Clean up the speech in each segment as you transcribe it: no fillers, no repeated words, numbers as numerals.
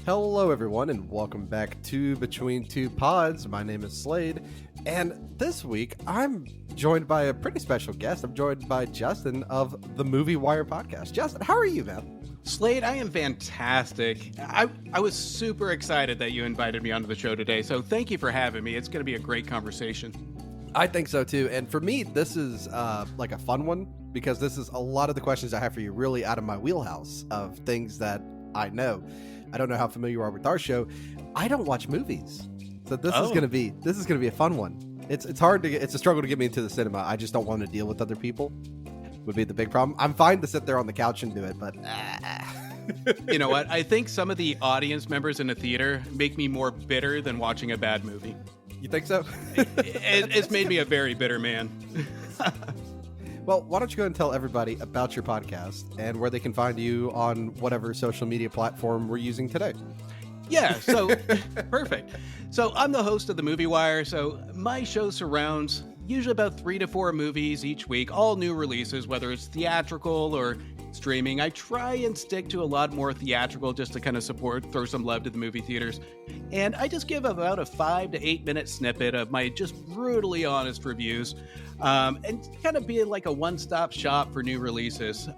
Hello, everyone, and welcome back to Between Two Pods. My name is Slade, and this week I'm joined by a pretty special guest. I'm joined by Justin of the Movie Wire podcast. Justin, how are you, man? Slade, I am fantastic. I was super excited that you invited me onto the show today, so thank you for having me. It's going to be a great conversation. I think so, too. And for me, this is like a fun one because this is a lot of the questions I have for you really out of my wheelhouse of things that I know. I don't know how familiar you are with our show. I don't watch movies, so this is going to be a fun one. It's hard to get. It's a struggle to get me into the cinema. I just don't want to deal with other people. Would be the big problem. I'm fine to sit there on the couch and do it, but you know what? I think some of the audience members in the theater make me more bitter than watching a bad movie. You think so? It's made me a very bitter man. Well, why don't you go and tell everybody about your podcast and where they can find you on whatever social media platform we're using today. Yeah, so perfect. So I'm the host of the Movie Wire. So my show surrounds usually about 3 to 4 movies each week, all new releases, whether it's theatrical or streaming. I try and stick to a lot more theatrical just to kind of throw some love to the movie theaters. And I just give about a 5 to 8 minute snippet of my just brutally honest reviews. And kind of be like a one-stop shop for new releases.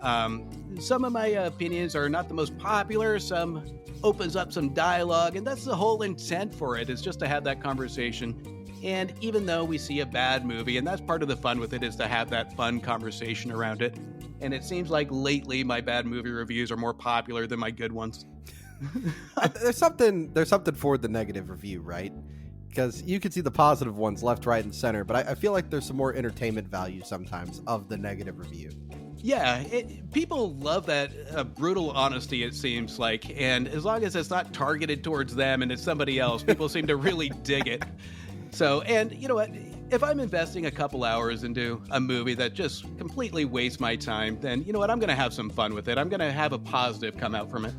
Some of my opinions are not the most popular. Some opens up some dialogue, and that's the whole intent for it, is just to have that conversation. And even though we see a bad movie, and that's part of the fun with it, is to have that fun conversation around it. And it seems like lately my bad movie reviews are more popular than my good ones. There's something for the negative review, right? Because you can see the positive ones left, right, and center, but I feel like there's some more entertainment value sometimes of the negative review. Yeah, people love that brutal honesty, it seems like, and as long as it's not targeted towards them and it's somebody else, people seem to really dig it. So, and you know what, if I'm investing a couple hours into a movie that just completely wastes my time, then you know what, I'm going to have some fun with it. I'm going to have a positive come out from it.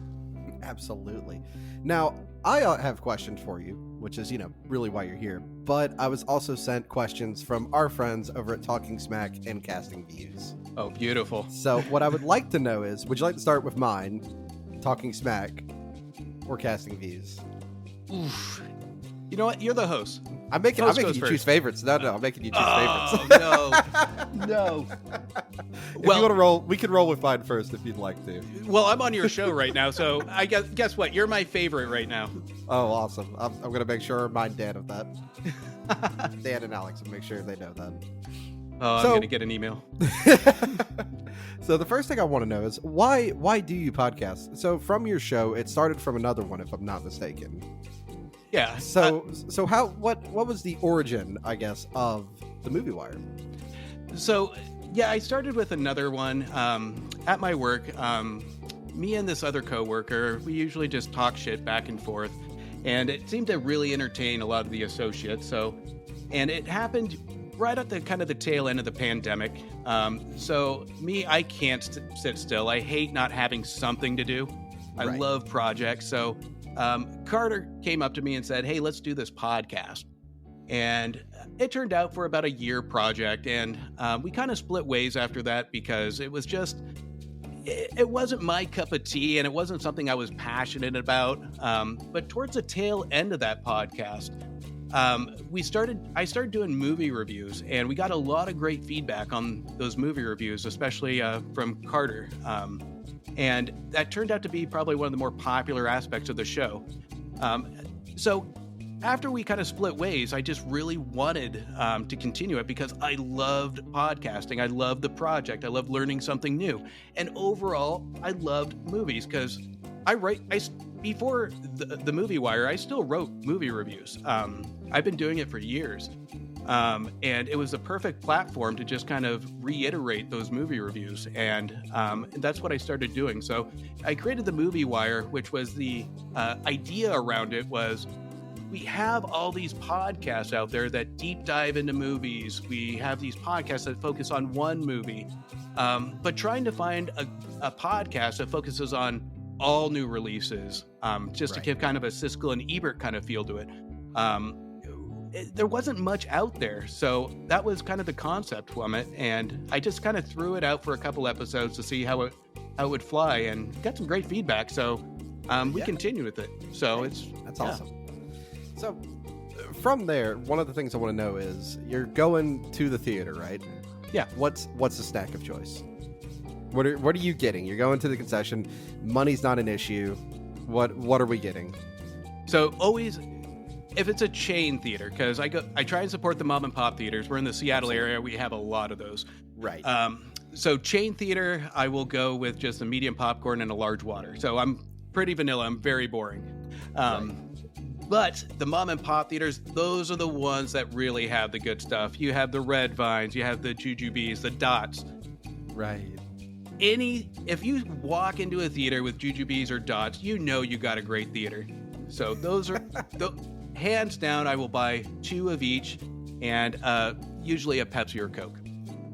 Absolutely. Now, I have questions for you, which is, really why you're here. But I was also sent questions from our friends over at Talking Smack and Casting Views. Oh, beautiful. So what I would like to know is, would you like to start with mine, Talking Smack, or Casting Views? Oof. You know what? You're the host. I'm making you choose favorites. No, I'm making you choose favorites. No. If you want to roll, we can roll with mine first if you'd like to. Well, I'm on your show right now, so I guess what? You're my favorite right now. Oh, awesome. I'm going to make sure I remind Dan of that. Dan and Alex, and make sure they know that. Oh, I'm going to get an email. So the first thing I want to know is why do you podcast? So from your show, it started from another one, if I'm not mistaken. Yeah. So what was the origin, I guess, of the Movie Wire? So yeah, I started with another one at my work. Me and this other coworker, we usually just talk shit back and forth, and it seemed to really entertain a lot of the associates. And it happened right at the kind of the tail end of the pandemic. So me, I can't sit still. I hate not having something to do. I love projects. So Carter came up to me and said, "Hey, let's do this podcast." And it turned out for about a year project. And we kind of split ways after that because it was just, it wasn't my cup of tea and it wasn't something I was passionate about. But towards the tail end of that podcast, I started doing movie reviews, and we got a lot of great feedback on those movie reviews, especially from Carter. And that turned out to be probably one of the more popular aspects of the show. So after we kind of split ways, I just really wanted to continue it because I loved podcasting. I loved the project. I loved learning something new. And overall, I loved movies because before the Movie Wire, I still wrote movie reviews. I've been doing it for years. And it was the perfect platform to just kind of reiterate those movie reviews. And that's what I started doing. So I created the Movie Wire, which was the idea around it was we have all these podcasts out there that deep dive into movies. We have these podcasts that focus on one movie. But trying to find a podcast that focuses on all new releases, just to give kind of a Siskel and Ebert kind of feel to it. There wasn't much out there, so that was kind of the concept from it, and I just kind of threw it out for a couple episodes to see how it would fly, and got some great feedback. So we Yeah. continue with it. So That's awesome. So from there, one of the things I want to know is you're going to the theater, right? Yeah. What's the snack of choice? What are you getting? You're going to the concession. Money's not an issue. What are we getting? So always, if it's a chain theater, because I try and support the mom and pop theaters. We're in the Seattle area. We have a lot of those. Right. So chain theater, I will go with just a medium popcorn and a large water. So I'm pretty vanilla. I'm very boring. But the mom and pop theaters, those are the ones that really have the good stuff. You have the Red Vines, you have the Jujubes, the Dots. Right. If you walk into a theater with Jujubes or Dots, you know you got a great theater. So those are hands down. I will buy 2 of each, and usually a Pepsi or Coke.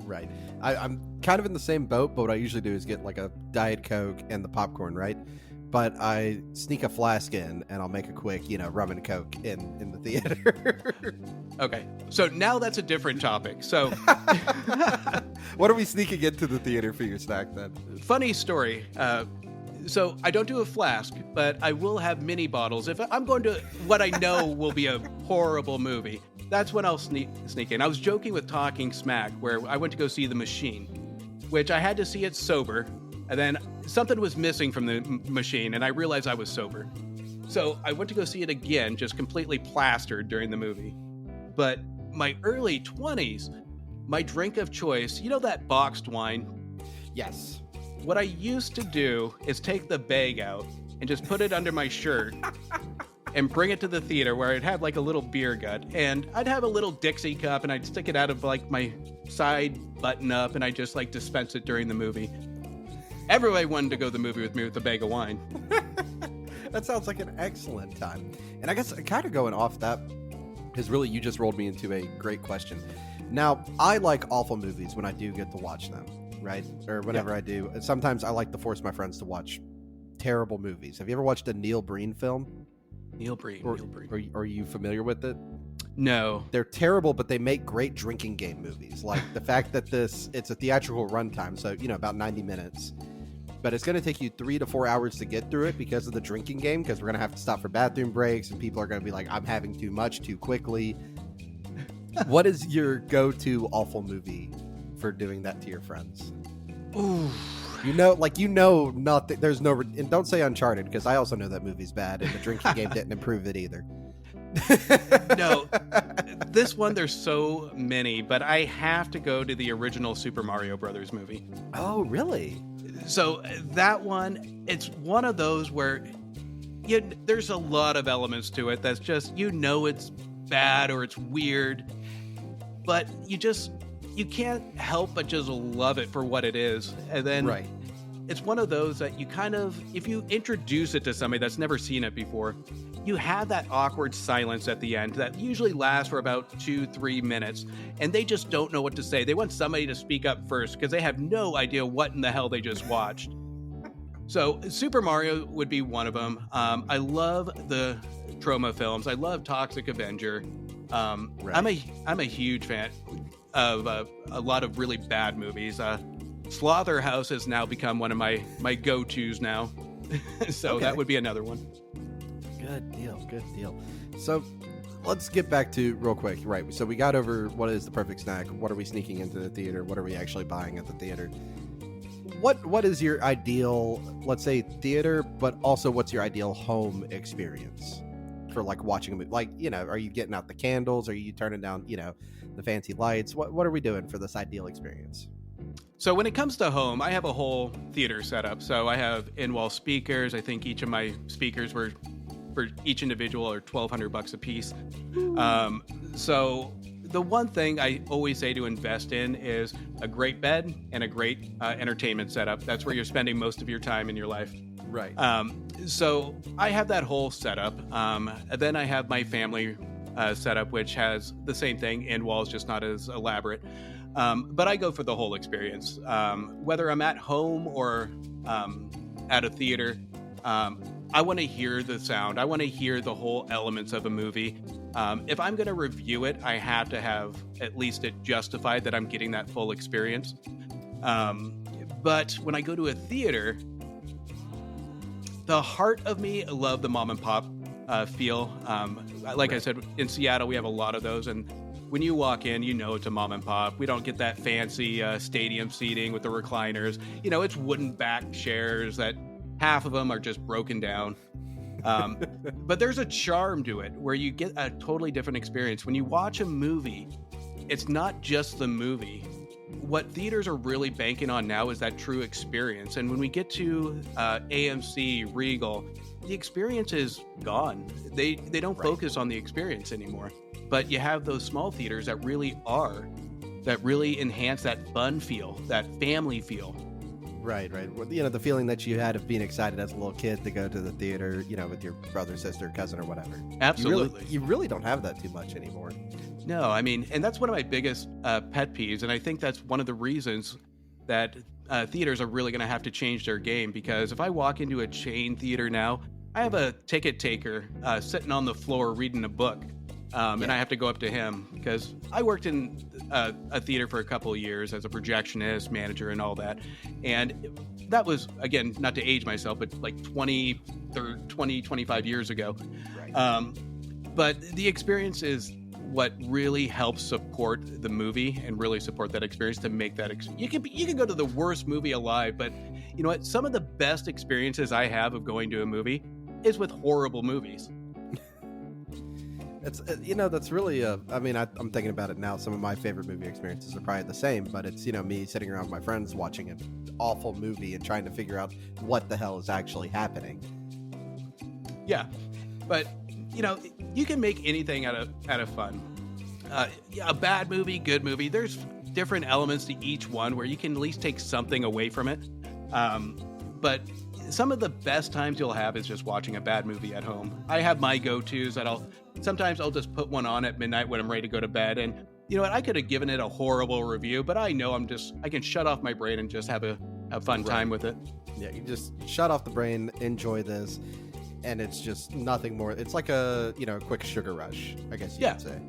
Right. I'm kind of in the same boat, but what I usually do is get like a Diet Coke and the popcorn, right? But I sneak a flask in, and I'll make a quick, rum and Coke in the theater. Okay, so now that's a different topic. So, what are we sneaking into the theater for your snack then? Funny story. So I don't do a flask, but I will have mini bottles. If I'm going to what I know will be a horrible movie, that's when I'll sneak in. I was joking with Talking Smack, where I went to go see The Machine, which I had to see it sober. And then something was missing from the machine, and I realized I was sober. So I went to go see it again, just completely plastered during the movie. But my early 20s, my drink of choice, that boxed wine? Yes. What I used to do is take the bag out and just put it under my shirt and bring it to the theater where I'd have like a little beer gut. And I'd have a little Dixie cup, and I'd stick it out of like my side button up, and I'd just like dispense it during the movie. Everybody wanted to go to the movie with me with a bag of wine. That sounds like an excellent time. And I guess kind of going off that, because really you just rolled me into a great question. Now, I like awful movies when I do get to watch them, right? Or whenever I do. And sometimes I like to force my friends to watch terrible movies. Have you ever watched a Neil Breen film? Neil Breen. Are you familiar with it? No. They're terrible, but they make great drinking game movies. Like the fact that it's a theatrical runtime, so, about 90 minutes. But it's going to take you 3 to 4 hours to get through it because of the drinking game, because we're going to have to stop for bathroom breaks, and people are going to be like, I'm having too much too quickly. What is your go-to awful movie for doing that to your friends? Ooh. Nothing. There's no, and don't say Uncharted, because I also know that movie's bad, and the drinking game didn't improve it either. No, this one, there's so many, but I have to go to the original Super Mario Brothers movie. Oh, really? So that one, it's one of those where there's a lot of elements to it that's just, it's bad or it's weird, but you can't help but just love it for what it is. And then it's one of those that you kind of, if you introduce it to somebody that's never seen it before, you have that awkward silence at the end that usually lasts for about 2-3 minutes, and they just don't know what to say. They want somebody to speak up first because they have no idea what in the hell they just watched. So Super Mario would be one of them. I love the Troma films. I love Toxic Avenger. I'm a huge fan of a lot of really bad movies. Slaughterhouse has now become one of my go-tos now. So that would be another one. Good deal. So let's get back to real quick. Right. So we got over what is the perfect snack. What are we sneaking into the theater? What are we actually buying at the theater? What is your ideal, let's say, theater, but also what's your ideal home experience for like watching a movie? Like, are you getting out the candles? Are you turning down, the fancy lights? What are we doing for this ideal experience? So when it comes to home, I have a whole theater setup. So I have in-wall speakers. I think each of my speakers were for each individual are $1,200 a piece. So the one thing I always say to invest in is a great bed and a great entertainment setup. That's where you're spending most of your time in your life. Right. So I have that whole setup. Then I have my family setup, which has the same thing, in walls, just not as elaborate. But I go for the whole experience. Whether I'm at home or at a theater, I want to hear the sound. I want to hear the whole elements of a movie. If I'm going to review it, I have to have at least it justified that I'm getting that full experience. But when I go to a theater, the heart of me love the mom and pop feel. Like I said, in Seattle, we have a lot of those. And when you walk in, you know it's a mom and pop. We don't get that fancy stadium seating with the recliners. You know, it's wooden back chairs that half of them are just broken down. But there's a charm to it where you get a totally different experience. When you watch a movie, it's not just the movie. What theaters are really banking on now is that true experience. And when we get to AMC, Regal, the experience is gone. They don't focus on the experience anymore. But you have those small theaters that really enhance that fun feel, that family feel. Right. Well, you know, the feeling that you had of being excited as a little kid to go to the theater, you know, with your brother, sister, cousin, or whatever. Absolutely. You really don't have that too much anymore. No, I mean, and that's one of my biggest pet peeves. And I think that's one of the reasons that theaters are really going to have to change their game. Because if I walk into a chain theater now, I have a ticket taker sitting on the floor reading a book. And I have to go up to him because I worked in a theater for a couple of years as a projectionist, manager, and all that. And that was, again, not to age myself, but like 25 years ago. Right. But the experience is what really helps support the movie and really support that experience to make that. You can go to the worst movie alive, but you know what? Some of the best experiences I have of going to a movie is with horrible movies. It's, you know, that's really I mean, I'm thinking about it now. Some of my favorite movie experiences are probably the same, but it's, you know, me sitting around with my friends watching an awful movie and trying to figure out what the hell is actually happening. Yeah, but you know, you can make anything out of fun. A bad movie, good movie. There's different elements to each one where you can at least take something away from it. But some of the best times you'll have is just watching a bad movie at home. I have my go-tos that sometimes I'll just put one on at midnight when I'm ready to go to bed. And you know what? I could have given it a horrible review, but I know I can shut off my brain and just have fun time with it. Yeah, you just shut off the brain, enjoy this, and it's just nothing more. It's like a quick sugar rush, I guess you could say.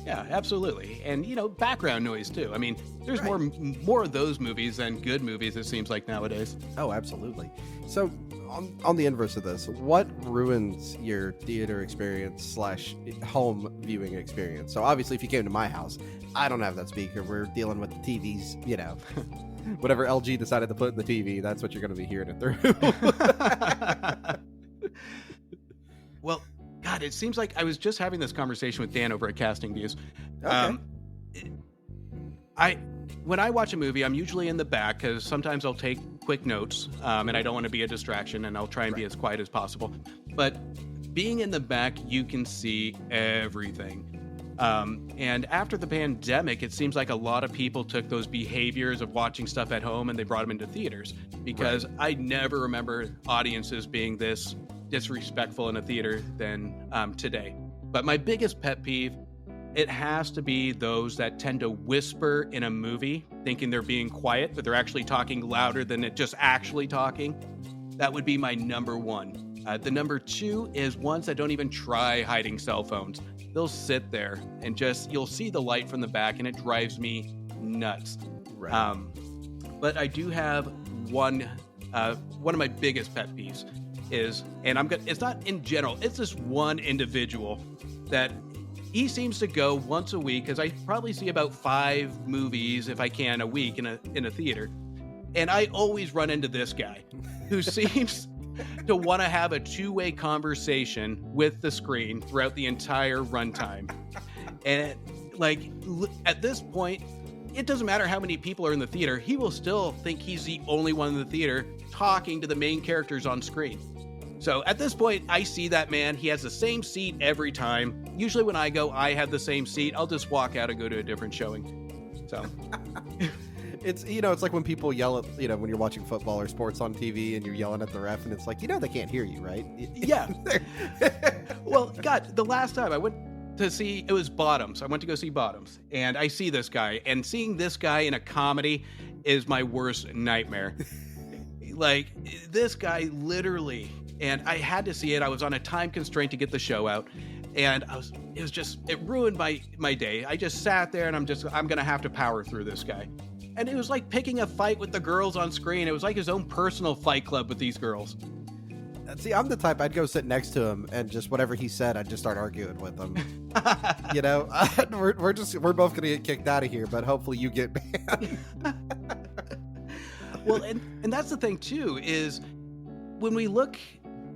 Yeah, absolutely. And, you know, background noise, too. I mean, there's more of those movies than good movies, it seems like, nowadays. Oh, absolutely. So, on the inverse of this, what ruins your theater experience / home viewing experience? So, obviously, if you came to my house, I don't have that speaker. We're dealing with the TVs, you know. Whatever LG decided to put in the TV, that's what you're going to be hearing it through. Well, God, it seems like I was just having this conversation with Dan over at Casting Views. Okay. When I watch a movie, I'm usually in the back because sometimes I'll take quick notes, and I don't want to be a distraction, and I'll try and be as quiet as possible. But being in the back, you can see everything. And after the pandemic, it seems like a lot of people took those behaviors of watching stuff at home and they brought them into theaters, because I never remember audiences being this disrespectful in a theater than today. But my biggest pet peeve, it has to be those that tend to whisper in a movie thinking they're being quiet, but they're actually talking louder than it just actually talking. That would be my number one. The number two is ones that don't even try hiding cell phones. They'll sit there and you'll see the light from the back and it drives me nuts. Right. But I do have one of my biggest pet peeves is, and it's not in general, it's this one individual that he seems to go once a week, because I probably see about 5 movies, if I can, a week in a theater. And I always run into this guy who seems to want to have a two-way conversation with the screen throughout the entire runtime. And like, at this point, it doesn't matter how many people are in the theater, he will still think he's the only one in the theater talking to the main characters on screen. So at this point, I see that man. He has the same seat every time. Usually when I go, I have the same seat. I'll just walk out and go to a different showing. So it's, it's like when people yell at, when you're watching football or sports on TV and you're yelling at the ref and it's like, they can't hear you, right? Yeah. Well, God, the last time I went to see, it was Bottoms. I went to go see Bottoms, and I see this guy, and seeing this guy in a comedy is my worst nightmare. Like, this guy literally, and I had to see it. I was on a time constraint to get the show out, and it ruined my day. I just sat there and I'm going to have to power through this guy. And it was like picking a fight with the girls on screen. It was like his own personal fight club with these girls. See, I'm the type I'd go sit next to him and just whatever he said, I'd just start arguing with him. You know, we're both gonna get kicked out of here, but hopefully you get banned. Well, and that's the thing too, is when we look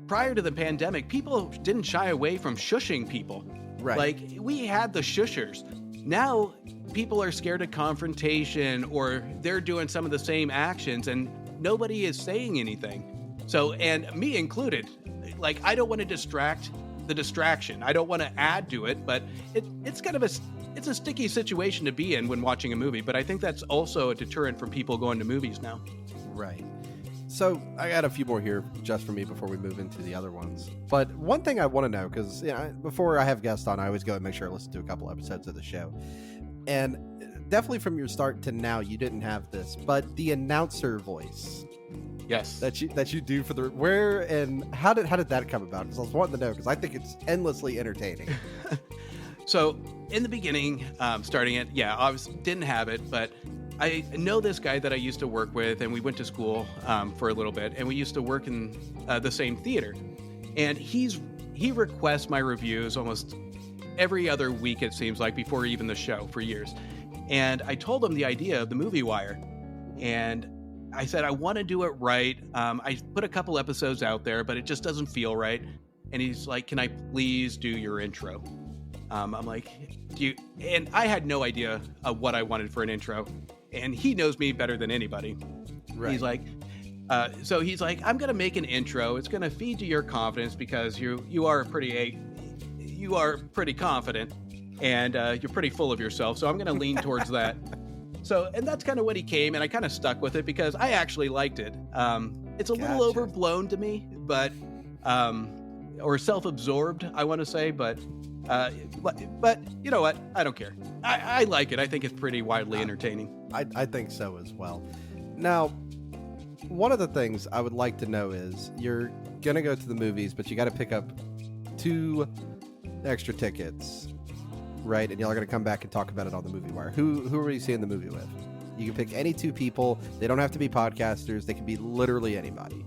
prior to the pandemic, people didn't shy away from shushing people. Right. Like, we had the shushers. Now people are scared of confrontation, or they're doing some of the same actions and nobody is saying anything. So, and me included, like, I don't want to distract the distraction. I don't want to add to it, but it's kind of it's a sticky situation to be in when watching a movie. But I think that's also a deterrent from people going to movies now. Right. So I got a few more here just for me before we move into the other ones. But one thing I want to know, because before I have guests on, I always go and make sure I listen to a couple episodes of the show. And definitely from your start to now, you didn't have this, but the announcer voice. Yes. That you do for the where and how did that come about? Because I was wanting to know, because I think it's endlessly entertaining. So in the beginning, starting it, obviously didn't have it, but I know this guy that I used to work with, and we went to school for a little bit, and we used to work in the same theater. And he requests my reviews almost every other week, it seems like, before even the show, for years. And I told him the idea of the Movie Wire, and I said, I want to do it right. I put a couple episodes out there, but it just doesn't feel right. And he's like, can I please do your intro? I'm like, and I had no idea of what I wanted for an intro. And he knows me better than anybody. Right. He's like, I'm going to make an intro. It's going to feed to your confidence, because you are pretty confident, and you're pretty full of yourself. So I'm going to lean towards that. So, and that's kind of what he came, and I kind of stuck with it because I actually liked it. It's a little overblown to me, but, or self-absorbed, I want to say, but you know what? I don't care. I like it. I think it's pretty widely entertaining. I think so as well. Now, one of the things I would like to know is, you're going to go to the movies, but you got to pick up 2 extra tickets, right? And y'all are going to come back and talk about it on the Movie Wire. Who are you seeing the movie with? You can pick any 2 people. They don't have to be podcasters. They can be literally anybody.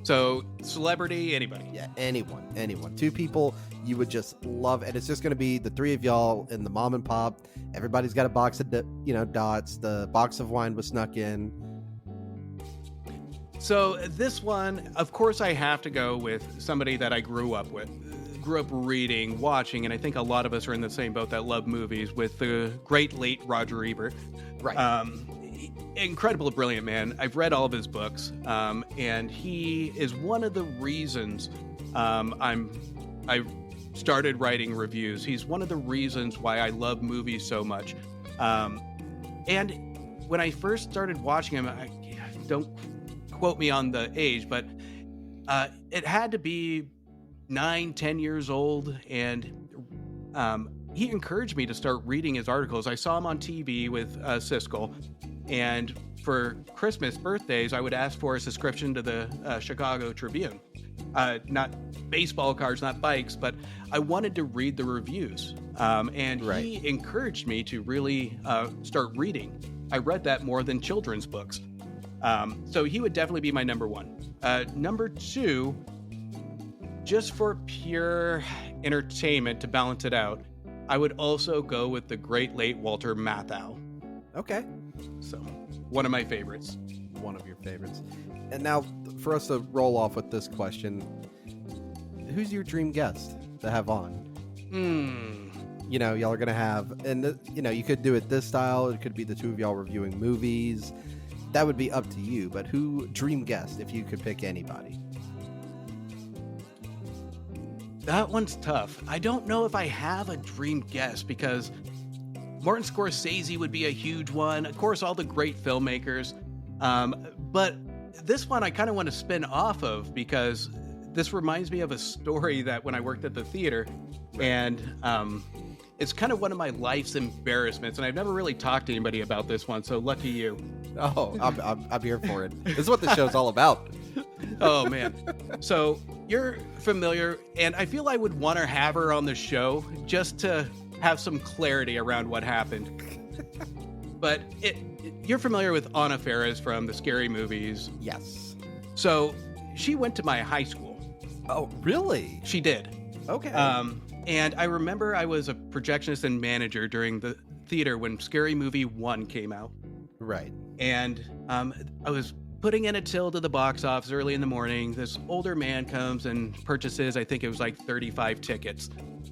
So, celebrity, anybody. Yeah, anyone. 2 people you would just love, and it's just going to be the 3 of y'all in the mom and pop. Everybody's got a box of dots. The box of wine was snuck in. So this one, of course, I have to go with somebody that I grew up reading, watching, and I think a lot of us are in the same boat that love movies, with the great late Roger Ebert. Right. Incredible, brilliant man. I've read all of his books, and he is one of the reasons I started writing reviews. He's one of the reasons why I love movies so much. And when I first started watching him, don't quote me on the age, but it had to be 9-10 years old, and he encouraged me to start reading his articles. I saw him on TV with Siskel, and for Christmas birthdays, I would ask for a subscription to the Chicago Tribune. Not baseball cards, not bikes, but I wanted to read the reviews. And right. He encouraged me to really start reading. I read that more than children's books. So he would definitely be my number 1. Number 2, just for pure entertainment to balance it out, I would also go with the great late Walter Matthau. Okay. So, one of my favorites. One of your favorites. And now, for us to roll off with this question, who's your dream guest to have on? Y'all are going to have, and you could do it this style. It could be the 2 of y'all reviewing movies. That would be up to you. But dream guest, if you could pick anybody? That one's tough. I don't know if I have a dream guest, because Martin Scorsese would be a huge one. Of course, all the great filmmakers. But this one I kind of want to spin off of, because this reminds me of a story that when I worked at the theater, and it's kind of one of my life's embarrassments, and I've never really talked to anybody about this one, so lucky you. Oh, I'm here for it. This is what the show's all about. Oh, man. So you're familiar, and I feel I would want to have her on the show just to have some clarity around what happened. But you're familiar with Anna Faris from the Scary Movies. Yes. So she went to my high school. Oh, really? She did. Okay. And I remember I was a projectionist and manager during the theater when Scary Movie 1 came out. Right. And I was putting in a till to the box office early in the morning. This older man comes and purchases, I think it was like 35 tickets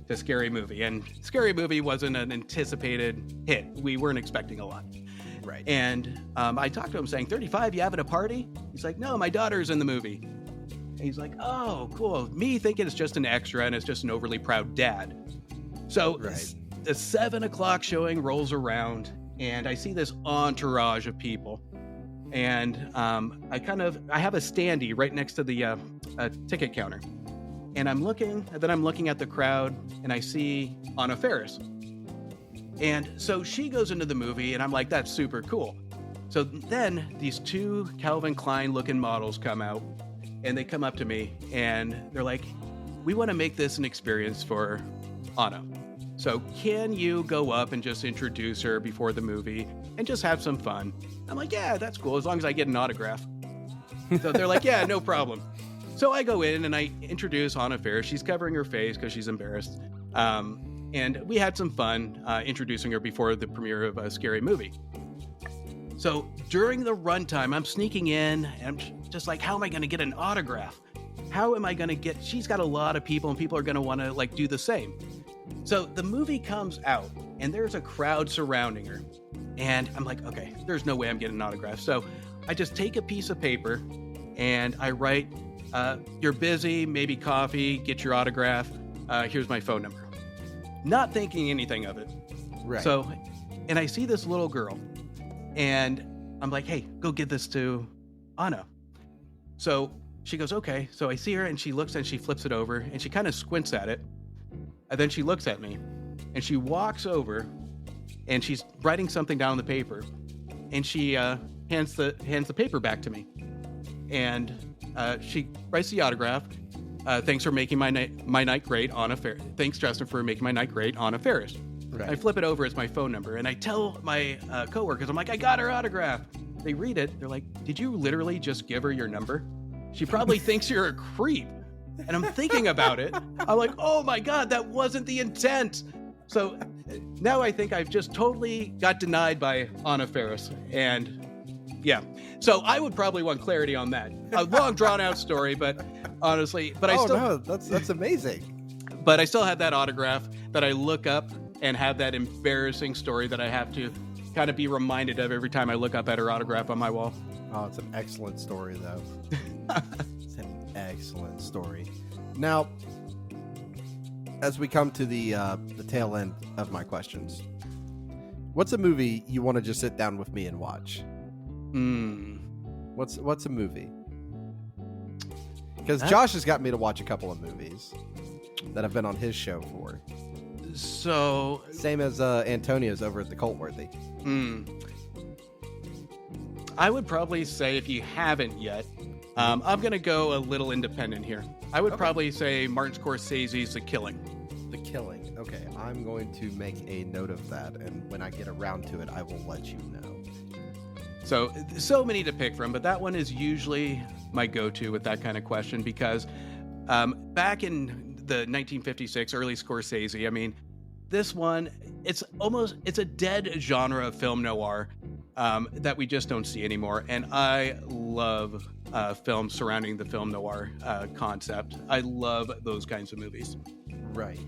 to Scary Movie. And Scary Movie wasn't an anticipated hit. We weren't expecting a lot. Right. And I talked to him saying, 35, you having a party? He's like, no, my daughter's in the movie. And he's like, oh, cool. Me thinking it's just an extra and it's just an overly proud dad. So the 7 o'clock showing rolls around and I see this entourage of people. And I have a standee right next to the ticket counter. And I'm looking at the crowd and I see Anna Faris. And so she goes into the movie and I'm like, that's super cool. So then these 2 Calvin Klein looking models come out and they come up to me and they're like, we want to make this an experience for Anna. So can you go up and just introduce her before the movie and just have some fun? I'm like, yeah, that's cool, as long as I get an autograph. So they're like, yeah, no problem. So I go in and I introduce Anna Faris. She's covering her face because she's embarrassed. And we had some fun introducing her before the premiere of a Scary Movie. So during the runtime, I'm sneaking in and I'm just like, how am I going to get an autograph? How am I going to get, she's got a lot of people and people are going to want to like do the same. So the movie comes out and there's a crowd surrounding her. And I'm like, okay, there's no way I'm getting an autograph. So I just take a piece of paper and I write, you're busy, maybe coffee, get your autograph. Here's my phone number. Not thinking anything of it. Right. So, and I see this little girl and I'm like, hey, go give this to Anna. So she goes, okay. So I see her and she looks and she flips it over and she kind of squints at it. And then she looks at me and she walks over and she's writing something down on the paper and she hands the paper back to me. And she writes the autograph. Thanks for making my night great, Anna Faris. Thanks, Justin, for making my night great, Anna Faris. Right. I flip it over as my phone number and I tell my coworkers, I'm like, I got her autograph. They read it. They're like, did you literally just give her your number? She probably thinks you're a creep. And I'm thinking about it. I'm like, oh my God, that wasn't the intent. So now I think I've just totally got denied by Anna Faris. And yeah, so I would probably want clarity on that. A long drawn out story, but honestly, but that's amazing. But I still have that autograph that I look up and have that embarrassing story that I have to kind of be reminded of every time I look up at her autograph on my wall. Oh, it's an excellent story though. It's an excellent story. Now, as we come to the tail end of my questions, what's a movie you want to just sit down with me and watch? What's a movie? Because Josh has got me to watch a couple of movies that I've been on his show for. So same as Antonio's over at the Cultworthy. I would probably say, if you haven't yet, I'm going to go a little independent here. I would probably say Martin Scorsese's The Killing. The Killing. Okay, I'm going to make a note of that, and when I get around to it, I will let you know. So many to pick from, but that one is usually my go-to with that kind of question because back in the 1956 early Scorsese, I mean, this one, it's a dead genre of film noir that we just don't see anymore. And I love films surrounding the film noir concept. I love those kinds of movies. Right.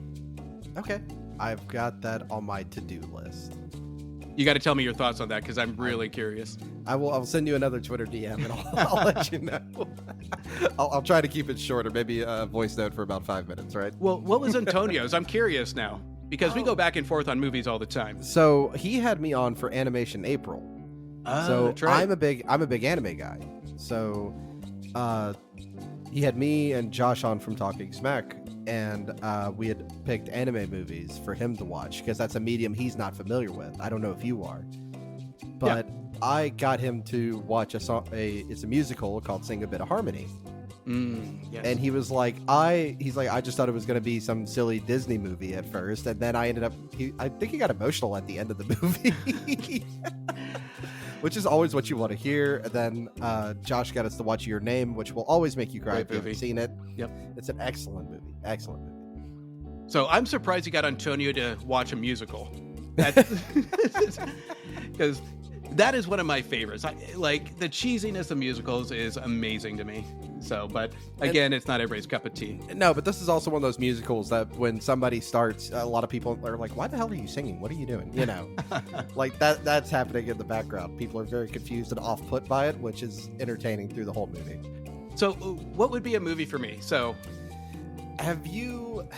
Okay. I've got that on my to-do list. You got to tell me your thoughts on that because I'm really curious. I'll send you another Twitter DM and I'll let you know. I'll try to keep it shorter, maybe a voice note for about 5 minutes, right? Well, what was Antonio's? I'm curious now because we go back and forth on movies all the time. So he had me on for Animation April. So that's right. I'm a big anime guy. So he had me and Josh on from Talking Smack, and we had picked anime movies for him to watch because that's a medium he's not familiar with. I don't know if you are, but yeah. I got him to watch it's a musical called Sing a Bit of Harmony. Yes. And he was like, I just thought it was going to be some silly Disney movie at first, and then I ended up, I think he got emotional at the end of the movie. which is always what you want to hear. And then Josh got us to watch Your Name, which will always make you cry Great if you haven't movie. seen it. Yep. It's an excellent movie. Excellent movie. So I'm surprised you got Antonio to watch a musical. Because that is one of my favorites. Like the cheesiness of musicals is amazing to me. So, but again, it's not everybody's cup of tea. No, but this is also one of those musicals that when somebody starts, a lot of people are like, "Why the hell are you singing? What are you doing?" You know, like that's happening in the background. People are very confused and off-put by it, which is entertaining through the whole movie. So, what would be a movie for me? So, have you?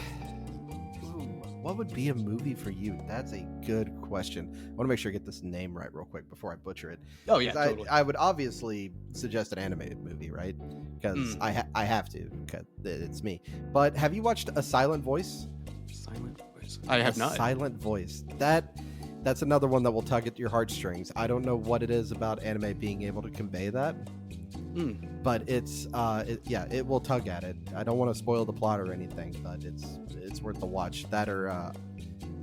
What would be a movie for you? That's a good question. I want to make sure I get this name right real quick before I butcher it. Oh yeah, totally. I would obviously suggest an animated movie, right? Because I have to, because it's me. But have you watched A Silent Voice? Silent Voice. I have not. Silent Voice. That's another one that will tug at your heartstrings. I don't know what it is about anime being able to convey that. But it's it will tug at it. I don't want to spoil the plot or anything, but it's worth the watch. That or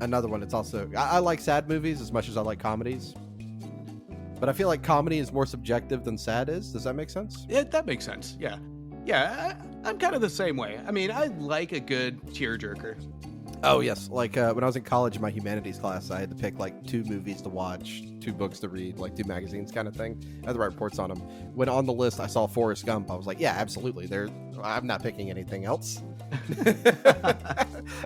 another one. It's also I like sad movies as much as I like comedies, but I feel like comedy is more subjective than sad is. Does that make sense? Yeah, that makes sense. Yeah. I'm kind of the same way. I mean, I like a good tearjerker. Oh yes, like when I was in college in my humanities class, I had to pick like 2 movies to watch, 2 books to read, like 2 magazines kind of thing. I had to write reports on them. When on the list I saw Forrest Gump, I was like, yeah, absolutely. I'm not picking anything else.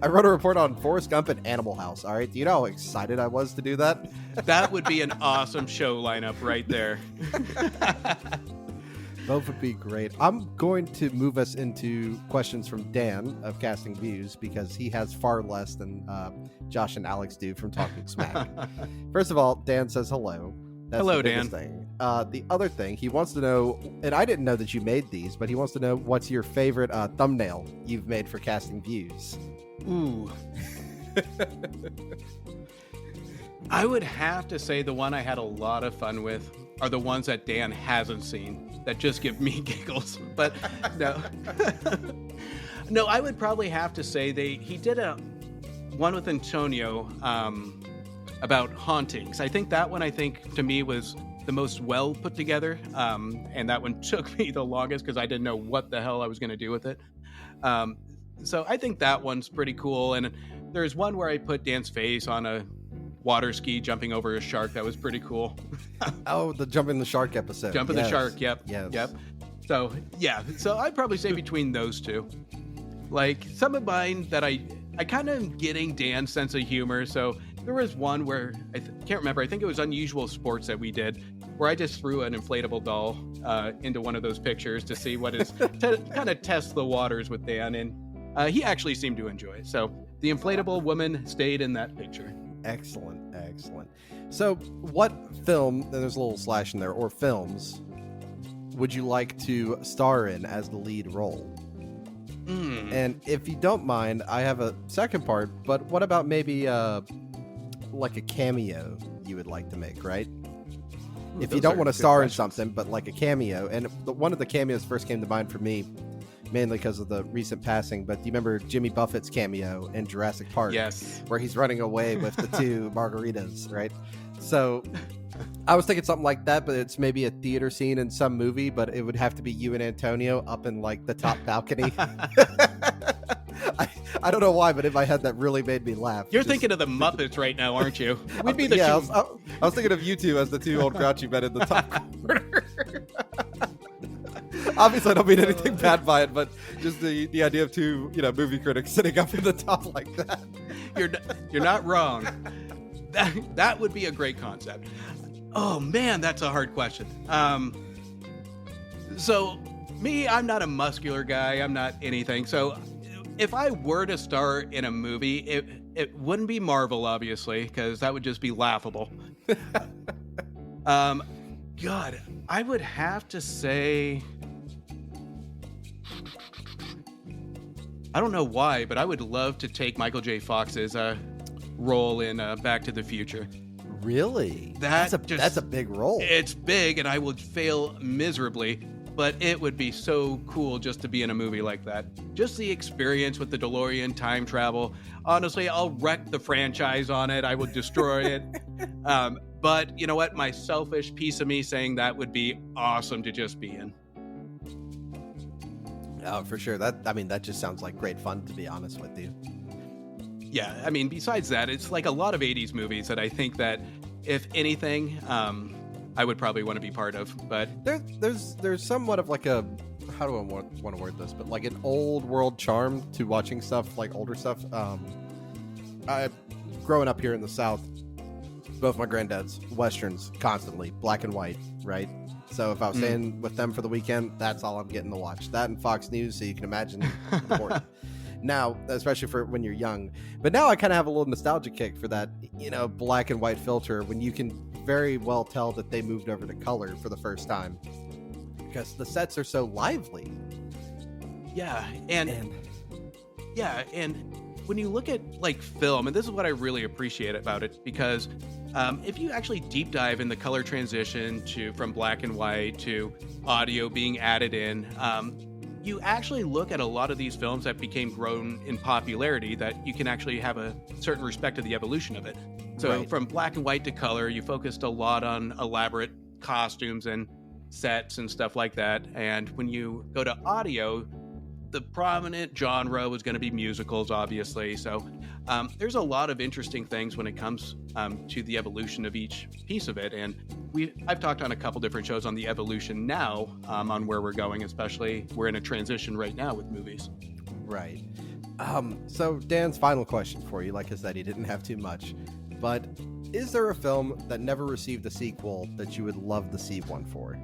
I wrote a report on Forrest Gump and Animal House. All right, do you know how excited I was to do that? That would be an awesome show lineup right there. Both would be great. I'm going to move us into questions from Dan of Casting Views because he has far less than Josh and Alex do from Talking Smack. First of all, Dan says hello. That's hello, the biggest Dan. Thing. The other thing, he wants to know, and I didn't know that you made these, but he wants to know what's your favorite thumbnail you've made for Casting Views. Ooh. I would have to say the one I had a lot of fun with are the ones that Dan hasn't seen that just give me giggles. But no. No, I would probably have to say he did a one with Antonio about hauntings. I think that one, to me was the most well put together. And that one took me the longest because I didn't know what the hell I was going to do with it. So I think that one's pretty cool. And there's one where I put Dan's face on a water ski jumping over a shark. That was pretty cool. Oh, the Jumping the Shark episode. Jumping the Shark, yep. Yes. Yep. So, yeah. So I'd probably say between those two. Like, some of mine that I kind of am getting Dan's sense of humor. So there was one where, I can't remember, I think it was Unusual Sports that we did, where I just threw an inflatable doll into one of those pictures to see what is, to kind of test the waters with Dan. And he actually seemed to enjoy it. So the inflatable woman stayed in that picture. Excellent. So what film, and there's a little slash in there, or films, would you like to star in as the lead role? And if you don't mind, I have a second part, but what about maybe like a cameo you would like to make, right? If you don't want to star in something, but like a cameo. And one of the cameos first came to mind for me, mainly because of the recent passing, but do you remember Jimmy Buffett's cameo in Jurassic Park? Yes. Where he's running away with the 2 margaritas, right? So I was thinking something like that, but it's maybe a theater scene in some movie, but it would have to be you and Antonio up in like the top balcony. I don't know why, but in my head that really made me laugh. You're thinking of the Muppets right now, aren't you? We'd be I was thinking of you two as the 2 old grouchy men in the top corner. Obviously, I don't mean anything bad by it, but just the idea of 2 movie critics sitting up in the top like that. You're not wrong. That would be a great concept. Oh man, that's a hard question. So me, I'm not a muscular guy. I'm not anything. So if I were to star in a movie, it wouldn't be Marvel, obviously, because that would just be laughable. God, I would have to say, I don't know why, but I would love to take Michael J. Fox's role in Back to the Future. Really? That's a big role. It's big, and I would fail miserably, but it would be so cool just to be in a movie like that. Just the experience with the DeLorean time travel. Honestly, I'll wreck the franchise on it. I would destroy it. But you know what? My selfish piece of me saying that would be awesome to just be in. Oh, for sure. That just sounds like great fun, to be honest with you. Yeah, I mean, besides that, it's like a lot of 80s movies that I think that, if anything, I would probably want to be part of. But there's somewhat of like a, how do I want to word this, but like an old world charm to watching stuff, like older stuff. Growing up here in the South, both my granddads, Westerns, constantly, black and white, right? So if I was staying with them for the weekend, that's all I'm getting to watch. That and Fox News, so you can imagine the important. Now, especially for when you're young. But now I kind of have a little nostalgia kick for that, black and white filter, when you can very well tell that they moved over to color for the first time. Because the sets are so lively. Yeah, and when you look at like film, and this is what I really appreciate about it, because if you actually deep dive in the color transition from black and white to audio being added in, you actually look at a lot of these films that became grown in popularity, that you can actually have a certain respect to the evolution of it. So right. From black and white to color, you focused a lot on elaborate costumes and sets and stuff like that. And when you go to audio, the prominent genre was going to be musicals, obviously. So there's a lot of interesting things when it comes to the evolution of each piece of it. And I've talked on a couple different shows on the evolution now, on where we're going, especially we're in a transition right now with movies. Right. So Dan's final question for you, like I said, he didn't have too much, but is there a film that never received a sequel that you would love to see one for?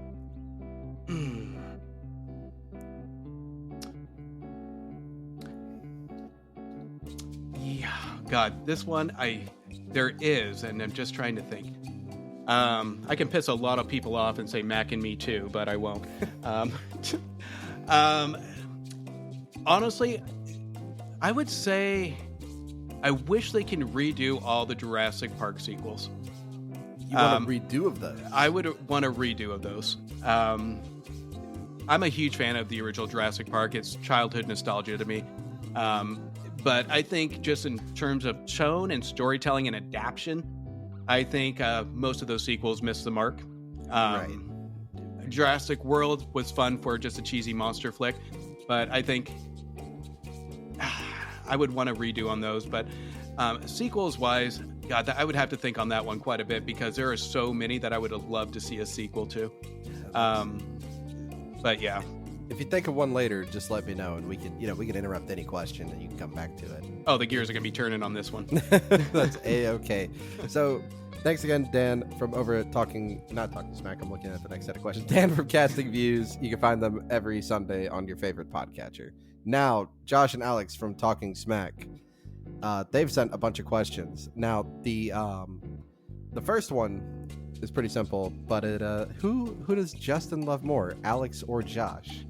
Yeah, God, this one there is, and I'm just trying to think. I can piss a lot of people off and say Mac and Me Too, but I won't. Honestly, I would say I wish they can redo all the Jurassic Park sequels. You want a redo of those? I would want a redo of those. I'm a huge fan of the original Jurassic Park. It's childhood nostalgia to me. But I think just in terms of tone and storytelling and adaptation, I think most of those sequels missed the mark. Right. Jurassic World was fun for just a cheesy monster flick, but I think I would want to redo on those. But sequels-wise, God, I would have to think on that one quite a bit, because there are so many that I would have loved to see a sequel to. But yeah. If you think of one later, just let me know, and we can interrupt any question, and you can come back to it. Oh, the gears are going to be turning on this one. That's A-okay. So, thanks again, Dan, from over at Not Talking Smack. I'm looking at the next set of questions. Dan from Casting Views. You can find them every Sunday on your favorite podcatcher. Now, Josh and Alex from Talking Smack. They've sent a bunch of questions. Now, the first one is pretty simple, but who does Justin love more, Alex or Josh?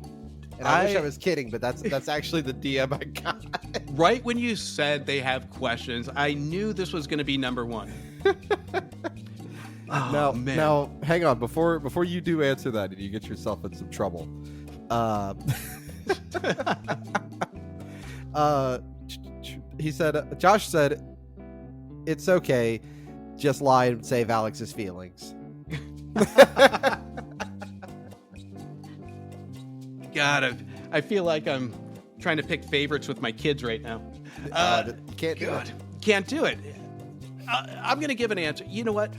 And I wish I was kidding, but that's actually the DM I got. Right when you said they have questions, I knew this was going to be number one. Now, hang on. Before you do answer that, and you get yourself in some trouble. Josh said, it's okay, just lie and save Alex's feelings. God, I feel like I'm trying to pick favorites with my kids right now. Can't do it. Can't do it. I'm going to give an answer. You know what?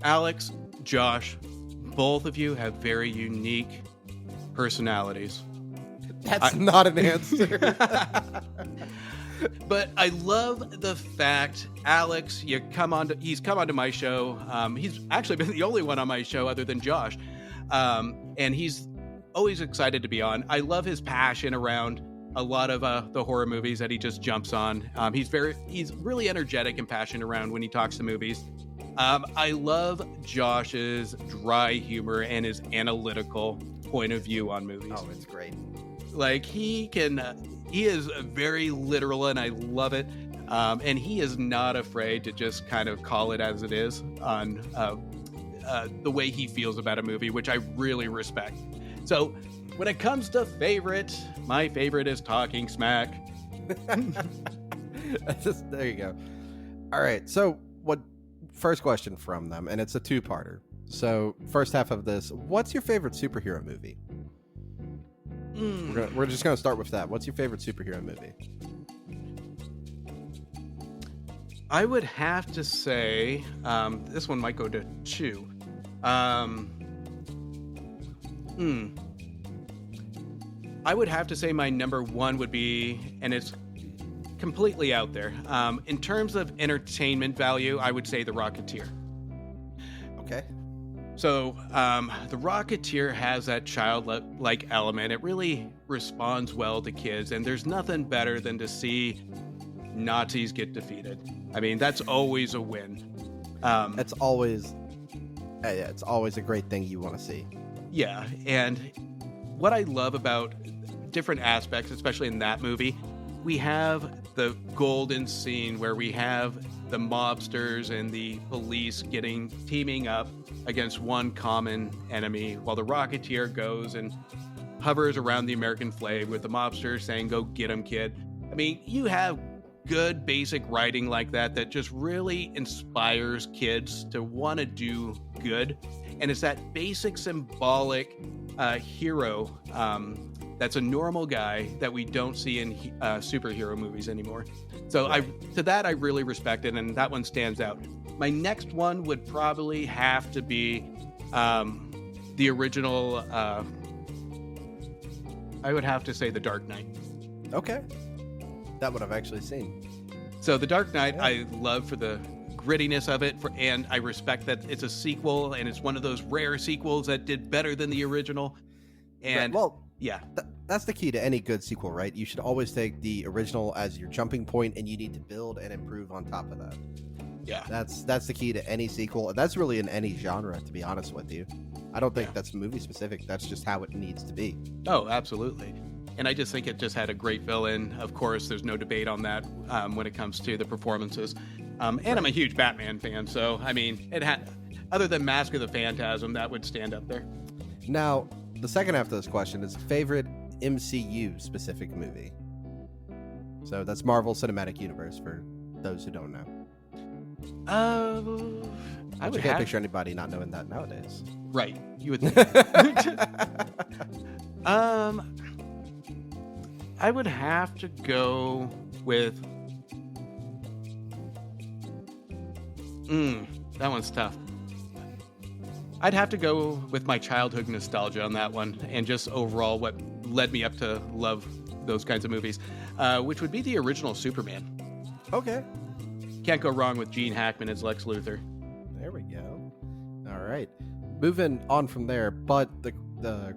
Alex, Josh, both of you have very unique personalities. That's not an answer. But I love the fact, Alex, he's come onto my show. He's actually been the only one on my show other than Josh. And he's always excited to be on. I love his passion around a lot of the horror movies that he just jumps on. He's really energetic and passionate around when he talks to movies. I love Josh's dry humor and his analytical point of view on movies. Oh, it's great. Like he is very literal, and I love it. And he is not afraid to just kind of call it as it is on the way he feels about a movie, which I really respect. So when it comes to favorite, my favorite is Talking Smack. There you go. All right. So first question from them, and it's a two-parter. So, first half of this, what's your favorite superhero movie? We're just gonna start with that. What's your favorite superhero movie? I would have to say this one might go to Chew. I would have to say my number one would be, and it's completely out there. In terms of entertainment value, I would say The Rocketeer. Okay. So, The Rocketeer has that childlike element. It really responds well to kids, and there's nothing better than to see Nazis get defeated. I mean, that's always a win. It's always a great thing you want to see. Yeah, and what I love about different aspects, especially in that movie, we have the golden scene where we have the mobsters and the police teaming up against one common enemy, while the Rocketeer goes and hovers around the American flag with the mobsters saying, "Go get him, kid." I mean, you have good basic writing like that just really inspires kids to want to do good. And it's that basic symbolic hero that's a normal guy that we don't see in superhero movies anymore. So right. I really respect it, and that one stands out. My next one would probably have to be the original. I would have to say The Dark Knight. Okay. That one I've actually seen. So The Dark Knight, I love for the grittiness of it, and I respect that it's a sequel, and it's one of those rare sequels that did better than the original. And yeah, that's the key to any good sequel, right? You should always take the original as your jumping point, and you need to build and improve on top of that. Yeah, that's the key to any sequel, and that's really in any genre, to be honest with you. I don't think that's movie specific. That's just how it needs to be. Oh, absolutely. And I just think it just had a great villain. Of course, there's no debate on that when it comes to the performances. And I'm a huge Batman fan, so I mean, it had, other than Mask of the Phantasm, that would stand up there. Now, the second half of this question is favorite MCU specific movie. So that's Marvel Cinematic Universe for those who don't know. I can't picture anybody not knowing that nowadays. Right, you would think. I would have to go with. That one's tough. I'd have to go with my childhood nostalgia on that one, and just overall what led me up to love those kinds of movies, which would be the original Superman. Okay. Can't go wrong with Gene Hackman as Lex Luthor. There we go. All right. Moving on from there, but the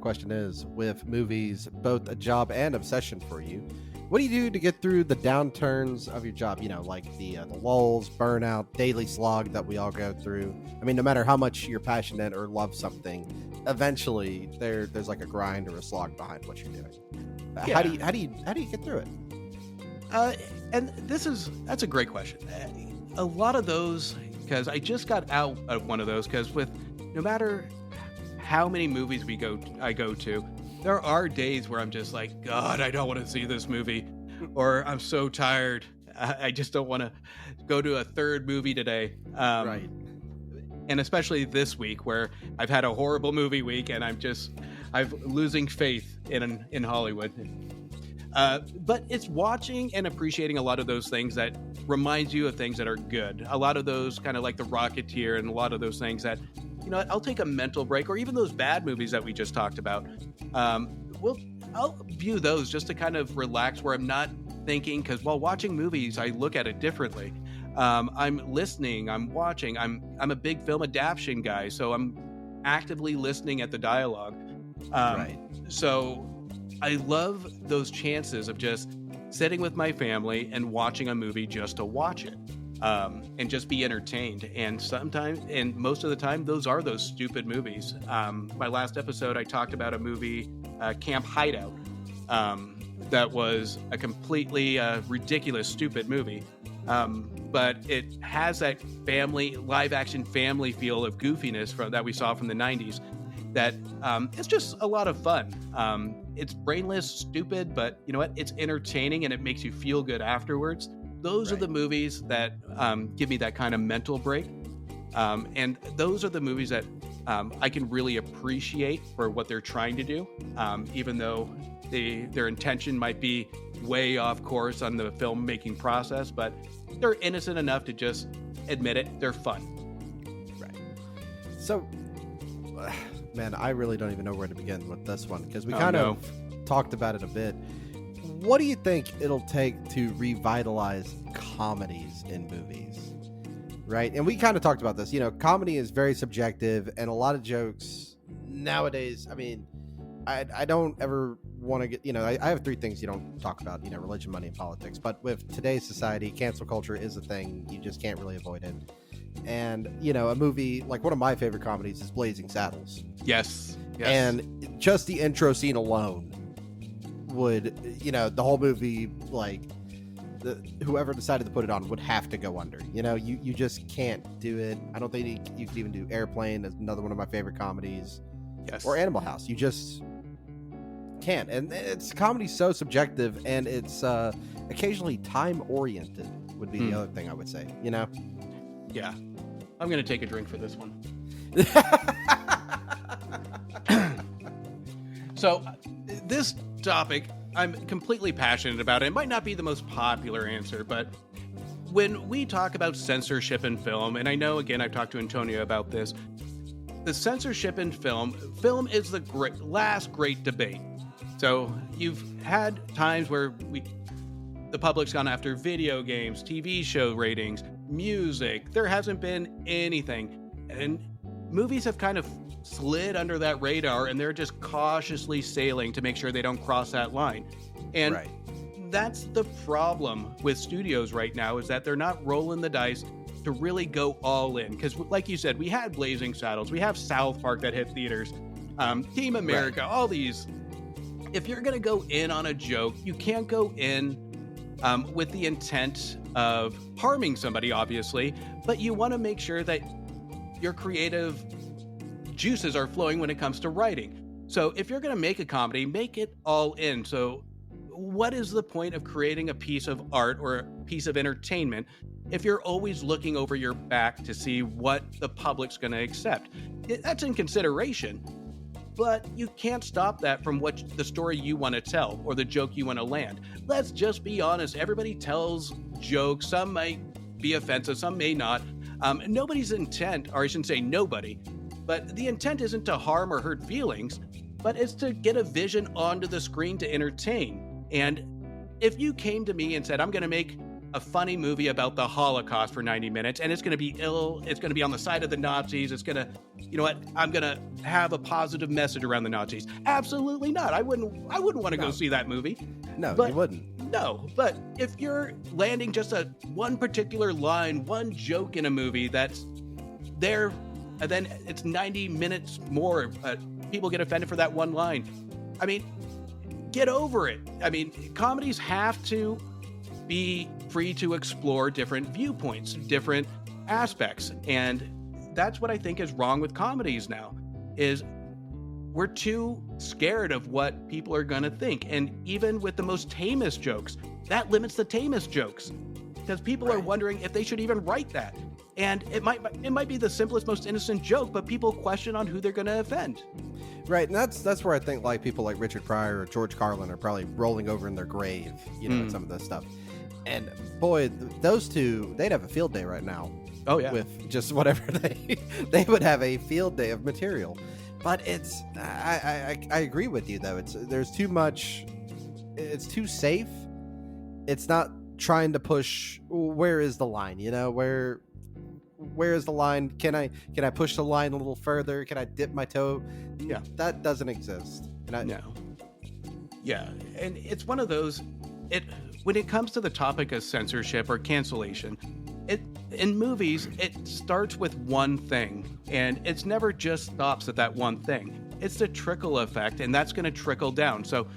question is, with movies both a job and obsession for you, what do you do to get through the downturns of your job? You know, like the lulls, burnout, daily slog that we all go through. I mean, no matter how much you're passionate or love something, eventually there's like a grind or a slog behind what you're doing. Yeah. How do you get through it? And that's a great question. A lot of those, because I just got out of one of those, because with no matter how many movies I go to, there are days where I'm just like, God, I don't want to see this movie, or I'm so tired. I just don't want to go to a third movie today. Right. And especially this week where I've had a horrible movie week, and I'm losing faith in Hollywood. But it's watching and appreciating a lot of those things that reminds you of things that are good. A lot of those kind of like The Rocketeer, and a lot of those things that, you know, I'll take a mental break, or even those bad movies that we just talked about. I'll view those just to kind of relax, where I'm not thinking, because while watching movies, I look at it differently. I'm listening, I'm watching, I'm a big film adaptation guy, so I'm actively listening at the dialogue. Right. So I love those chances of just sitting with my family and watching a movie just to watch it. And just be entertained. And sometimes, and most of the time, those are those stupid movies. My last episode, I talked about a movie, Camp Hideout, that was a completely ridiculous, stupid movie. But it has that live action family feel of goofiness that we saw from the 90s. That it's just a lot of fun. It's brainless, stupid, but you know what? It's entertaining, and it makes you feel good afterwards. Those are the movies that give me that kind of mental break. And those are the movies that I can really appreciate for what they're trying to do, even though their intention might be way off course on the filmmaking process, but they're innocent enough to just admit it. They're fun. Right. So, man, I really don't even know where to begin with this one, because we kind of talked about it a bit. What do you think it'll take to revitalize comedies in movies? Right? And we kind of talked about this. You know, comedy is very subjective, and a lot of jokes nowadays, I mean, I don't ever want to get, you know, I have three things you don't talk about, you know, religion, money, and politics. But with today's society, cancel culture is a thing. You just can't really avoid it. And, you know, a movie, like one of my favorite comedies is Blazing Saddles. Yes. And just the intro scene alone would, you know, the whole movie, like, whoever decided to put it on would have to go under. You know, you just can't do it. I don't think you could even do Airplane, as another one of my favorite comedies. Yes. Or Animal House. You just can't. And it's comedy so subjective, and it's occasionally time oriented would be the other thing I would say, you know? Yeah. I'm going to take a drink for this one. So this topic, I'm completely passionate about it. It might not be the most popular answer, but when we talk about censorship in film, and I know, again, I've talked to Antonio about this, the censorship in film is the last great debate. So you've had times where the public's gone after video games, TV show ratings, music. There hasn't been anything. And movies have kind of slid under that radar, and they're just cautiously sailing to make sure they don't cross that line. And that's the problem with studios right now, is that they're not rolling the dice to really go all in. Because like you said, we had Blazing Saddles, we have South Park that hit theaters, Team America, all these. If you're going to go in on a joke, you can't go in with the intent of harming somebody, obviously, but you want to make sure that your creative juices are flowing when it comes to writing. So if you're going to make a comedy, make it all in. So what is the point of creating a piece of art or a piece of entertainment if you're always looking over your back to see what the public's going to accept? That's in consideration, but you can't stop that from what the story you want to tell or the joke you want to land. Let's just be honest. Everybody tells jokes. Some might be offensive, some may not. Nobody's intent, or I shouldn't say nobody, but the intent isn't to harm or hurt feelings, but it's to get a vision onto the screen to entertain. And if you came to me and said, I'm going to make a funny movie about the Holocaust for 90 minutes, and it's going to be ill, it's going to be on the side of the Nazis, it's going to, you know what, I'm going to have a positive message around the Nazis. Absolutely not. I wouldn't want to go see that movie. No, but you wouldn't. No, but if you're landing just one particular line, one joke in a movie that's there, and then it's 90 minutes more, people get offended for that one line. I mean, get over it. I mean, comedies have to be free to explore different viewpoints, different aspects. And that's what I think is wrong with comedies now, is we're too scared of what people are going to think. And even with the most tamest jokes, that limits the tamest jokes, because people are wondering if they should even write that. And it might be the simplest, most innocent joke, but people question on who they're going to offend. Right, and that's where I think like people like Richard Pryor or George Carlin are probably rolling over in their grave, you know, with some of this stuff. And boy, those two, they'd have a field day right now. Oh yeah, with just whatever they would have a field day of material. But it's I agree with you though. There's too much. It's too safe. It's not trying to push. Where is the line? You know, where is the line? Can I push the line a little further? Can I dip my toe? Yeah, that doesn't exist. No. Yeah, and it's one of those. When it comes to the topic of censorship or cancellation, in movies, it starts with one thing, and it's never just stops at that one thing. It's the trickle effect, and that's going to trickle down. So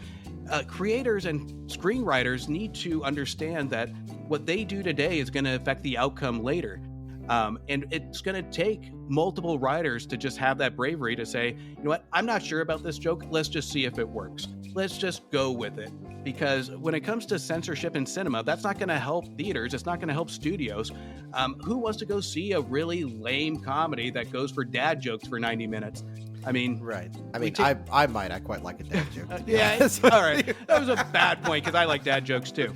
creators and screenwriters need to understand that what they do today is going to affect the outcome later. And it's going to take multiple writers to just have that bravery to say, you know what, I'm not sure about this joke. Let's just see if it works. Let's just go with it. because when it comes to censorship in cinema, that's not going to help theaters. It's not going to help studios. Who wants to go see a really lame comedy that goes for dad jokes for 90 minutes? I mean, right. I mean, I quite like a dad joke. Yeah, all right. That was a bad point because I like dad jokes too.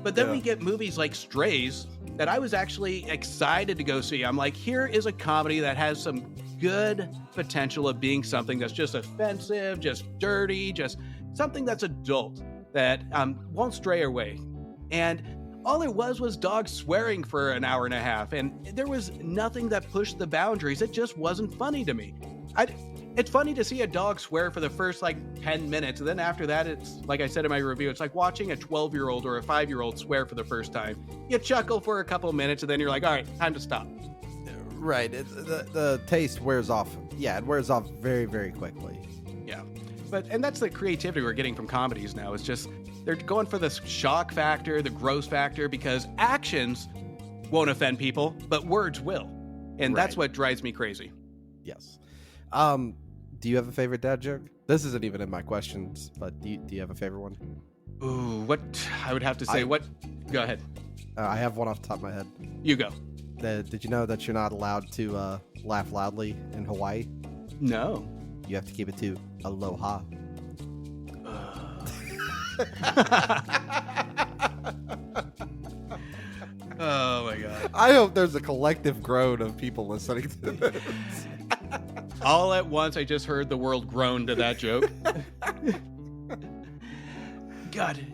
But then we get movies like Strays that I was actually excited to go see. I'm like, here is a comedy that has some good potential of being something that's just offensive, just dirty, just something that's adult that won't stray away. And all it was dogs swearing for an hour and a half. And there was nothing that pushed the boundaries. It just wasn't funny to me. It's funny to see a dog swear for the first 10 minutes. And then after that, it's like I said in my review, it's like watching a 12-year-old or a 5-year-old swear for the first time. You chuckle for a couple of minutes and then you're like, all right, time to stop. Right. The taste wears off. Yeah, it wears off very, very quickly. Yeah. And that's the creativity we're getting from comedies now. It's just they're going for the shock factor, the gross factor, because actions won't offend people, but words will. And that's what drives me crazy. Yes. Do you have a favorite dad joke? This isn't even in my questions, but do you have a favorite one? Ooh, what I would have to say. Go ahead. I have one off the top of my head. You go. Did you know that you're not allowed to laugh loudly in Hawaii? No. You have to keep it to aloha. Oh my god. I hope there's a collective groan of people listening to this. All at once, I just heard the world groan to that joke. God,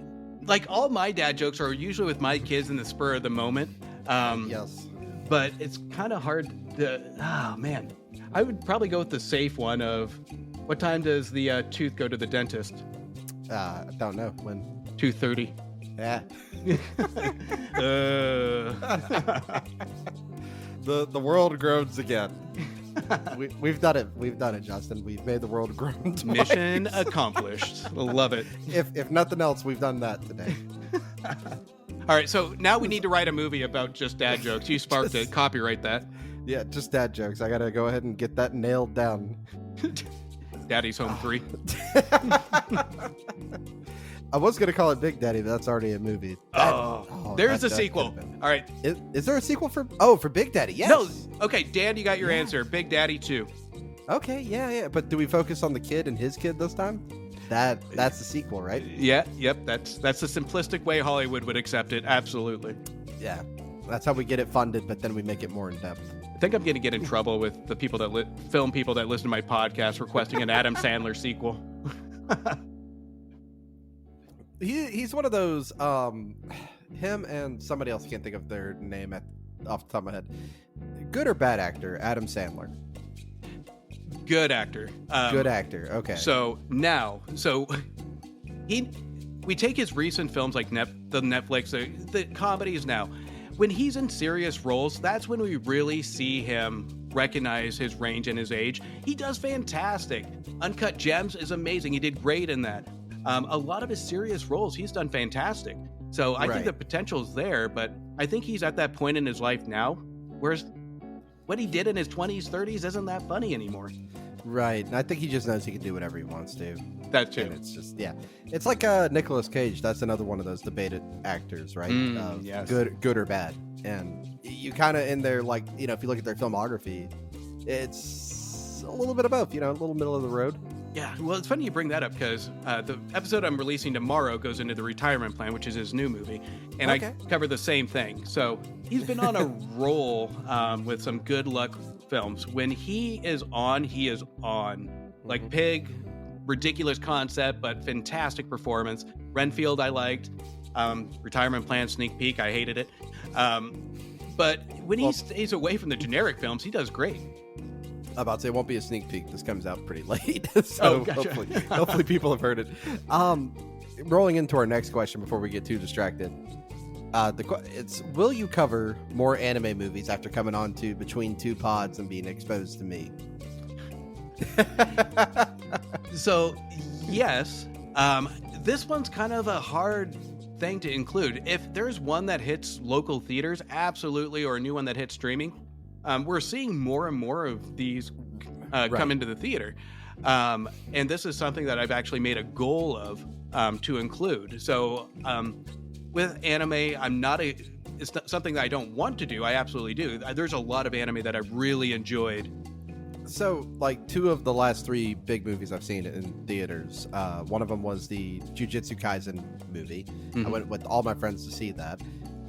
all my dad jokes are usually with my kids in the spur of the moment. Yes. But it's kind of hard to, oh man. I would probably go with the safe one of, what time does the tooth go to the dentist? I don't know. When? 2:30. Yeah. The world groans again. We've done it. We've done it, Justin. We've made the world groan twice. Mission accomplished. Love it. If nothing else, we've done that today. All right, so now we need to write a movie about just dad jokes. You sparked it. Copyright that. Yeah, just dad jokes. I gotta go ahead and get that nailed down. Daddy's Home 3. I was gonna call it Big Daddy, but that's already a movie. There's a sequel. All right. Is there a sequel for Big Daddy? Yes. No. Okay, Dan, you got your answer. Big Daddy 2. Okay, yeah. But do we focus on the kid and his kid this time? That's the sequel, right? Yeah, yep. That's the simplistic way Hollywood would accept it. Absolutely. Yeah. That's how we get it funded, but then we make it more in depth. I think I'm going to get in trouble with the people that film people that listen to my podcast requesting an Adam Sandler sequel. He's one of those, him and somebody else, I can't think of their name off the top of my head. Good or bad actor, Adam Sandler? Good actor. Good actor, okay. We take his recent films like the Netflix, the comedies now. When he's in serious roles, that's when we really see him recognize his range and his age. He does fantastic. Uncut Gems is amazing. He did great in that. A lot of his serious roles, he's done fantastic. So I think the potential's there, but I think he's at that point in his life now, whereas what he did in his 20s, 30s isn't that funny anymore. Right. And I think he just knows he can do whatever he wants to. That too. And it's just, yeah. It's like Nicolas Cage. That's another one of those debated actors, right? Yes. Good or bad. And you kind of in there, if you look at their filmography, it's a little bit of both, a little middle of the road. Yeah, well, it's funny you bring that up because the episode I'm releasing tomorrow goes into the Retirement Plan, which is his new movie, and I cover the same thing. So he's been on a roll with some good luck films. When he is on, he is on. Like Pig, ridiculous concept, but fantastic performance. Renfield, I liked. Retirement Plan, sneak peek, I hated it. But when he stays away from the generic films, he does great. I'm about to say it won't be a sneak peek. This comes out pretty late, so gotcha. hopefully people have heard it. Rolling into our next question before we get too distracted. It's will you cover more anime movies after coming on to Between Two Pods and being exposed to me? So yes, this one's kind of a hard thing to include. If there's one that hits local theaters, absolutely, or a new one that hits streaming. We're seeing more and more of these come into the theater. And this is something that I've actually made a goal of to include. So with anime, it's not something that I don't want to do. I absolutely do. There's a lot of anime that I've really enjoyed. So, like, 2 of the last 3 big movies I've seen in theaters. One of them was the Jujutsu Kaisen movie. Mm-hmm. I went with all my friends to see that.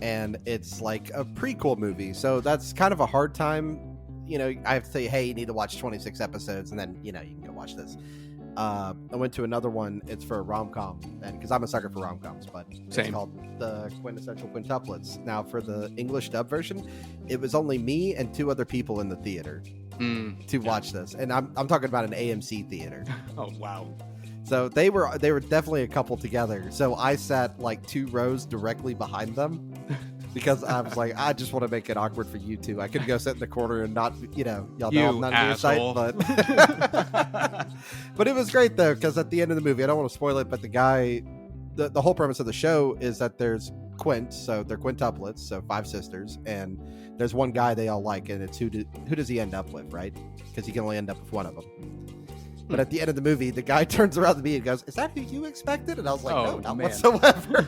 And it's like a prequel movie. So that's kind of a hard time. You know, I have to say, hey, you need to watch 26 episodes and then, you know, you can go watch this. I went to another one. It's for a rom-com, and because I'm a sucker for rom-coms, but it's called The Quintessential Quintuplets. Now, for the English dub version, it was only me and 2 other people in the theater to watch this, and I'm talking about an AMC theater. Oh wow! So they were definitely a couple together. So I sat like 2 rows directly behind them. Because I was like, I just want to make it awkward for you 2. I could go sit in the corner and not, you know, y'all know I'm not in your sight, but but it was great though, because at the end of the movie, I don't want to spoil it, but the guy, the whole premise of the show is that there's quint, so they're quintuplets, so 5 sisters, and there's one guy they all like, and it's who does he end up with, right? Because he can only end up with one of them. But at the end of the movie, the guy turns around to me and goes, "Is that who you expected?" And I was like, "No, not whatsoever."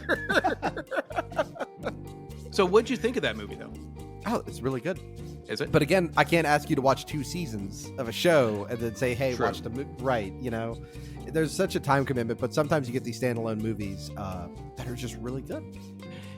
So what'd you think of that movie, though? Oh, it's really good. Is it? But again, I can't ask you to watch 2 seasons of a show and then say, hey, watch the movie. Right, you know? There's such a time commitment, but sometimes you get these standalone movies that are just really good.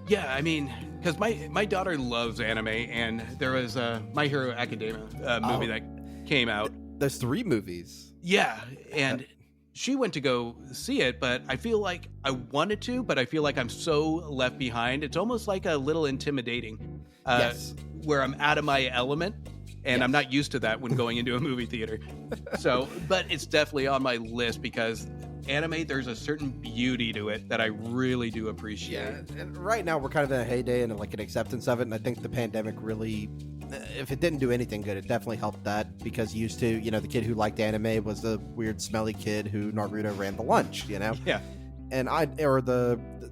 Yeah, I mean, because my daughter loves anime, and there was a My Hero Academia movie that came out. There's 3 movies. Yeah, and she went to go see it, but I feel like I wanted to, but I feel like I'm so left behind. It's almost like a little intimidating, Yes. where I'm out of my element, and I'm not used to that when going into a movie theater. So, but it's definitely on my list because anime, there's a certain beauty to it that I really do appreciate. Yeah, and right now we're kind of in a heyday and like an acceptance of it, and I think the pandemic really, if it didn't do anything good, it definitely helped that, because used to, you know, the kid who liked anime was the weird smelly kid who Naruto ran the lunch, you know? Yeah. And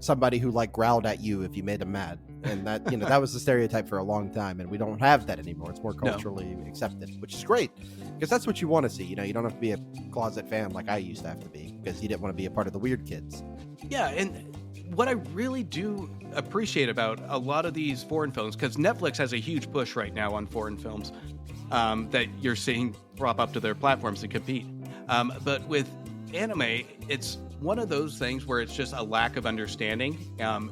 somebody who like growled at you if you made them mad. And that, you know, that was the stereotype for a long time, and we don't have that anymore. It's more culturally accepted, which is great, because that's what you want to see. You know, you don't have to be a closet fan like I used to have to be, because you didn't want to be a part of the weird kids. Yeah, and what I really do appreciate about a lot of these foreign films, because Netflix has a huge push right now on foreign films that you're seeing prop up to their platforms to compete. But with anime, it's one of those things where it's just a lack of understanding.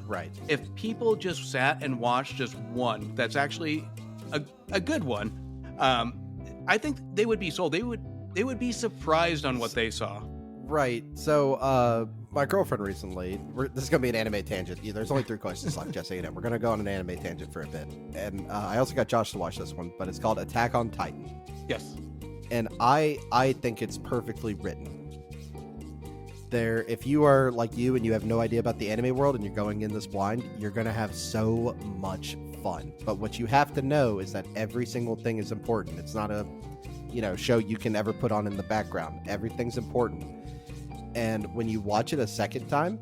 Right. If people just sat and watched just one that's actually a good one, I think they would be sold. They would be surprised on what they saw. Right. So, my girlfriend recently, this is going to be an anime tangent. There's only 3 questions left, just so you know. We're going to go on an anime tangent for a bit. And I also got Josh to watch this one, but it's called Attack on Titan. Yes. And I think it's perfectly written. If you are like you and you have no idea about the anime world and you're going in this blind, you're going to have so much fun. But what you have to know is that every single thing is important. It's not a, you know, show you can ever put on in the background. Everything's important. And when you watch it a second time,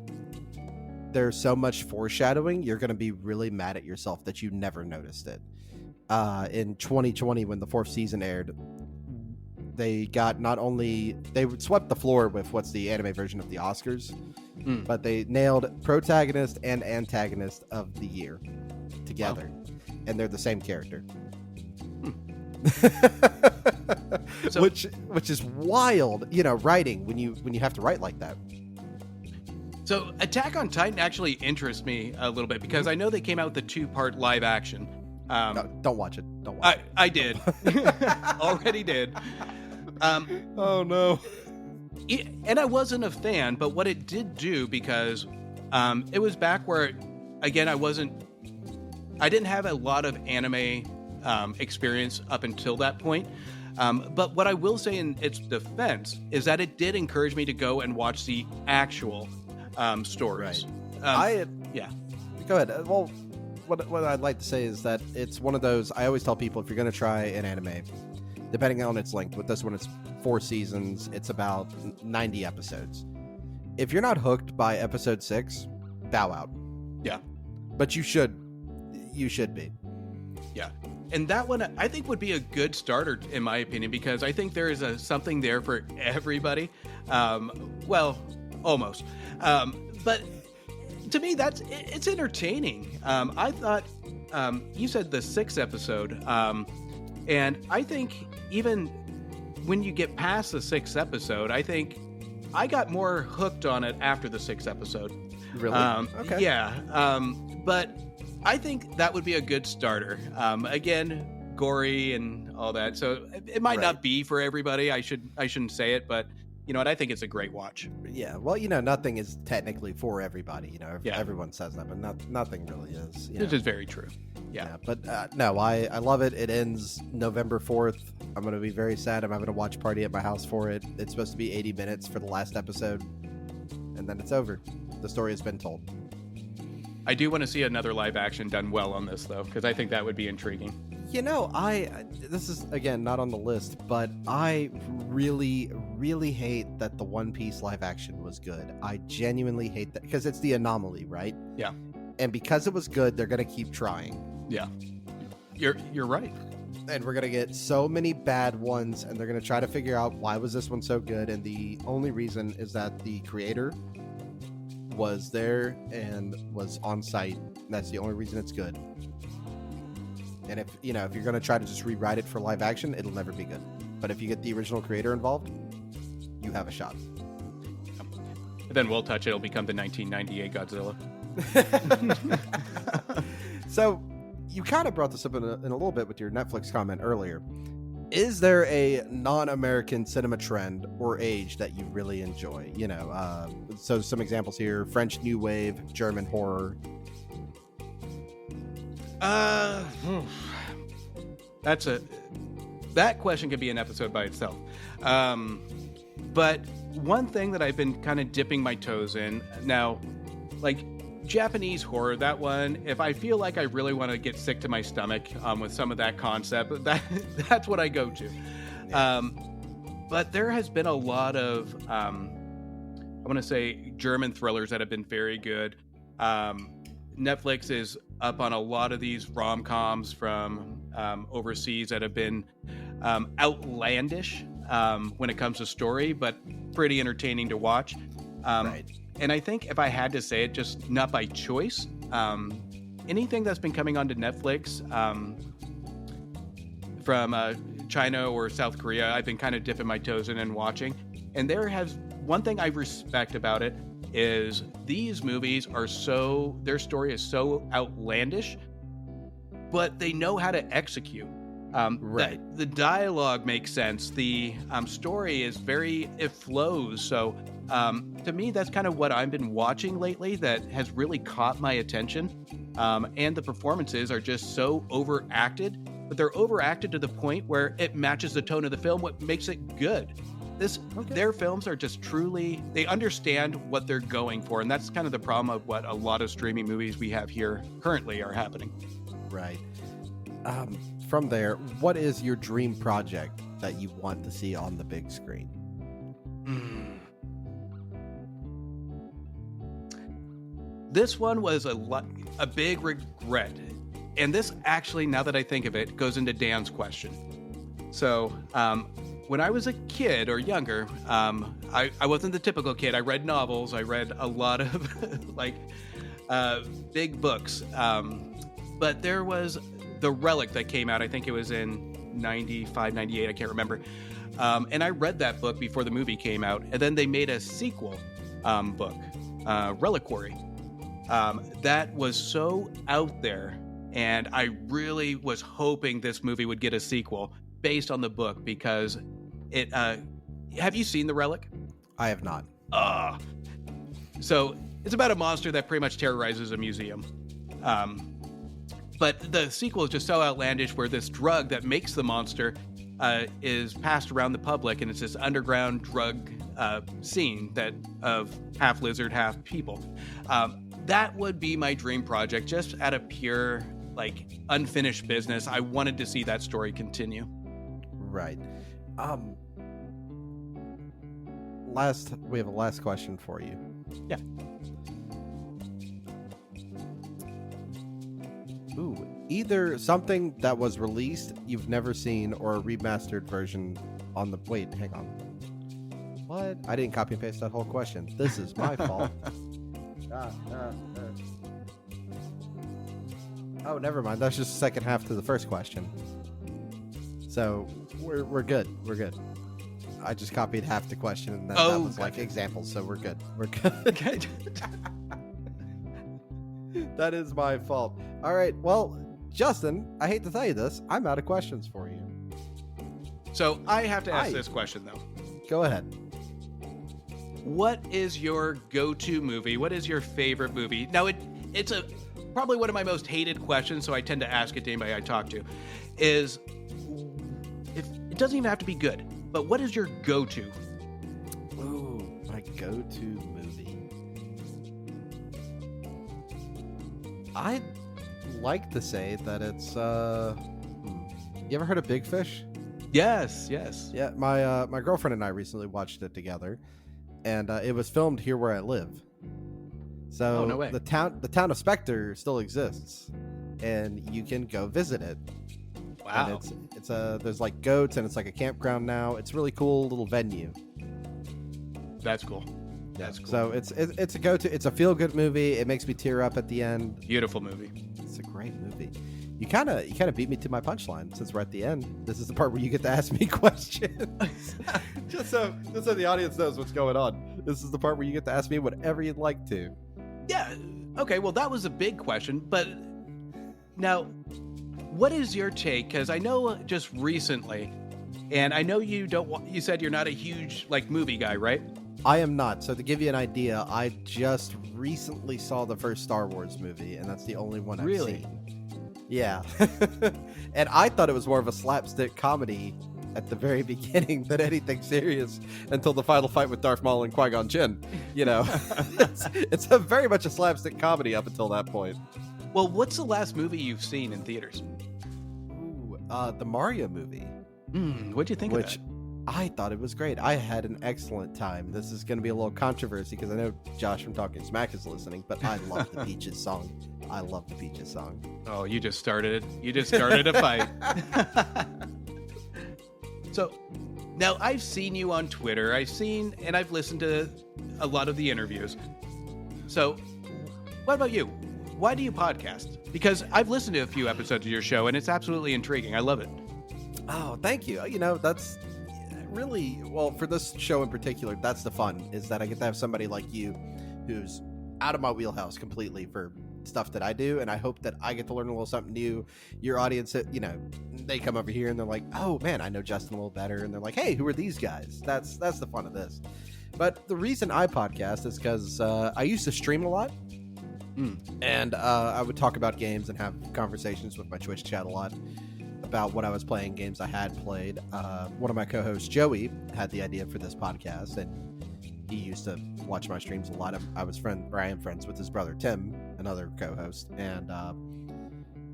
there's so much foreshadowing, you're going to be really mad at yourself that you never noticed it. In 2020, when the 4th season aired, they swept the floor with what's the anime version of the Oscars, but they nailed protagonist and antagonist of the year together. Wow. And they're the same character. So, which is wild, you know, writing when you have to write like that. So Attack on Titan actually interests me a little bit, because I know they came out with the 2-part live action. No, don't watch it. Don't watch it. I did. Already did. Oh no. And I wasn't a fan, but what it did do, because it was back where, again, I didn't have a lot of anime experience up until that point. But what I will say in its defense is that it did encourage me to go and watch the actual stories. Right. Yeah. Go ahead. Well, what I'd like to say is that it's one of those, I always tell people, if you're going to try an anime, depending on its length, with this one it's 4 seasons, it's about 90 episodes. If you're not hooked by episode 6, bow out. Yeah. But you should be. Yeah. And that one I think would be a good starter in my opinion, because I think there is something there for everybody. Well, almost. But to me, it's entertaining. I thought you said the 6th episode, and I think even when you get past the 6th episode, I think I got more hooked on it after the 6th episode. Really? Okay. Yeah. But I think that would be a good starter. Again, gory and all that, so it might not be for everybody. I shouldn't say it, but you know what? I think it's a great watch. Yeah. Well, nothing is technically for everybody. Everyone says that, but nothing really is. This is very true. Yeah. But no, I love it. It ends November 4th. I'm going to be very sad. I'm having a watch party at my house for it. It's supposed to be 80 minutes for the last episode, and then it's over. The story has been told. I do want to see another live action done well on this, though, because I think that would be intriguing. This is, again, not on the list, but I really, really hate that the One Piece live action was good. I genuinely hate that, because it's the anomaly, right? Yeah. And because it was good, they're going to keep trying. Yeah. You're right. And we're going to get so many bad ones, and they're going to try to figure out why was this one so good, and the only reason is that the creator was there and was on site. That's the only reason it's good. And if you're going to try to just rewrite it for live action, it'll never be good. But if you get the original creator involved, you have a shot. And then we'll touch it'll become the 1998 Godzilla. So you kind of brought this up in a little bit with your Netflix comment earlier. Is there a non-American cinema trend or age that you really enjoy? So some examples here: French New Wave, German horror. That question could be an episode by itself. But one thing that I've been kind of dipping my toes in now, like Japanese horror, that one, if I feel like I really want to get sick to my stomach with some of that concept, that's what I go to. Yeah. But there has been a lot of, I want to say, German thrillers that have been very good. Netflix is up on a lot of these rom-coms from overseas that have been outlandish when it comes to story, but pretty entertaining to watch. Right. And I think if I had to say it, just not by choice, anything that's been coming onto Netflix from China or South Korea, I've been kind of dipping my toes in and watching. And one thing I respect about it is these movies their story is so outlandish, but they know how to execute. Right. The dialogue makes sense. The story is it flows. So to me, that's kind of what I've been watching lately that has really caught my attention. And the performances are just so overacted, but they're overacted to the point where it matches the tone of the film, what makes it good. Their films are just truly, they understand what they're going for. And that's kind of the problem of what a lot of streaming movies we have here currently are happening. Right. From there, what is your dream project that you want to see on the big screen? This one was a big regret. And this actually, now that I think of it, goes into Dan's question. So, when I was a kid or younger, I wasn't the typical kid. I read novels. I read a lot of big books. But there was The Relic that came out. I think it was in 95, 98. I can't remember. And I read that book before the movie came out. And then they made a sequel book, Reliquary. That was so out there. And I really was hoping this movie would get a sequel based on the book because it... have you seen The Relic? I have not. So it's about a monster that pretty much terrorizes a museum. But the sequel is just so outlandish where this drug that makes the monster is passed around the public, and it's this underground drug scene of half lizard, half people. That would be my dream project, just out of pure, unfinished business. I wanted to see that story continue. Right. We have a last question for you. Yeah. Ooh, either something that was released you've never seen or a remastered version on the... Wait, hang on. What? I didn't copy and paste that whole question. This is my fault. Oh, never mind. That's just the second half to the first question. So we're good. We're good. I just copied half the question, and then that was like examples. So we're good. We're good. That is my fault. All right. Well, Justin, I hate to tell you this. I'm out of questions for you. So I have to ask this question, though. Go ahead. What is your go-to movie? What is your favorite movie? Now, it's probably one of my most hated questions, so I tend to ask it to anybody I talk to. If it doesn't even have to be good, but what is your go-to? Ooh, my go-to movie. I'd like to say that it's you ever heard of Big Fish? Yes. Yeah, my girlfriend and I recently watched it together, and it was filmed here where I live. So no way. the town of Spectre still exists, and you can go visit it. Wow. And it's there's like goats, and it's like a campground now. It's a really cool little venue. That's cool. That's cool. So it's a go-to. It's a feel-good movie. It makes me tear up at the end. Beautiful movie. It's a great movie. You kind of beat me to my punchline since we're at the end. This is the part where you get to ask me questions. just so the audience knows what's going on. This is the part where you get to ask me whatever you'd like to. Yeah. Okay. Well, that was a big question, but now, what is your take? Because I know just recently, and I know you said you're not a huge movie guy, right? I am not. So to give you an idea, I just recently saw the first Star Wars movie, and that's the only one I've seen. Yeah. And I thought it was more of a slapstick comedy at the very beginning than anything serious until the final fight with Darth Maul and Qui-Gon Jinn. You know, it's very much a slapstick comedy up until that point. Well, what's the last movie you've seen in theaters? Ooh, the Mario movie. What'd you think of that? I thought it was great. I had an excellent time. This is going to be a little controversy because I know Josh from Talking Smack is listening, but I love the Peaches song. I love the Peaches song. Oh, you just started it. You just started a fight. So, now I've seen you on Twitter. And I've listened to a lot of the interviews. So, what about you? Why do you podcast? Because I've listened to a few episodes of your show, and it's absolutely intriguing. I love it. Oh, thank you. You know, that's really, well, for this show in particular, that's the fun, is that I get to have somebody like you who's out of my wheelhouse completely for stuff that I do, and I hope that I get to learn a little something new. Your audience, you know, they come over here and they're like, oh man, I know Justin a little better, and they're like, hey, who are these guys? That's the fun of this. But the reason I podcast is because I used to stream a lot, and I would talk about games and have conversations with my Twitch chat a lot about what I was playing, games I had played. One of my co-hosts, Joey, had the idea for this podcast, and he used to watch my streams a lot. I am friends with his brother Tim, another co-host, and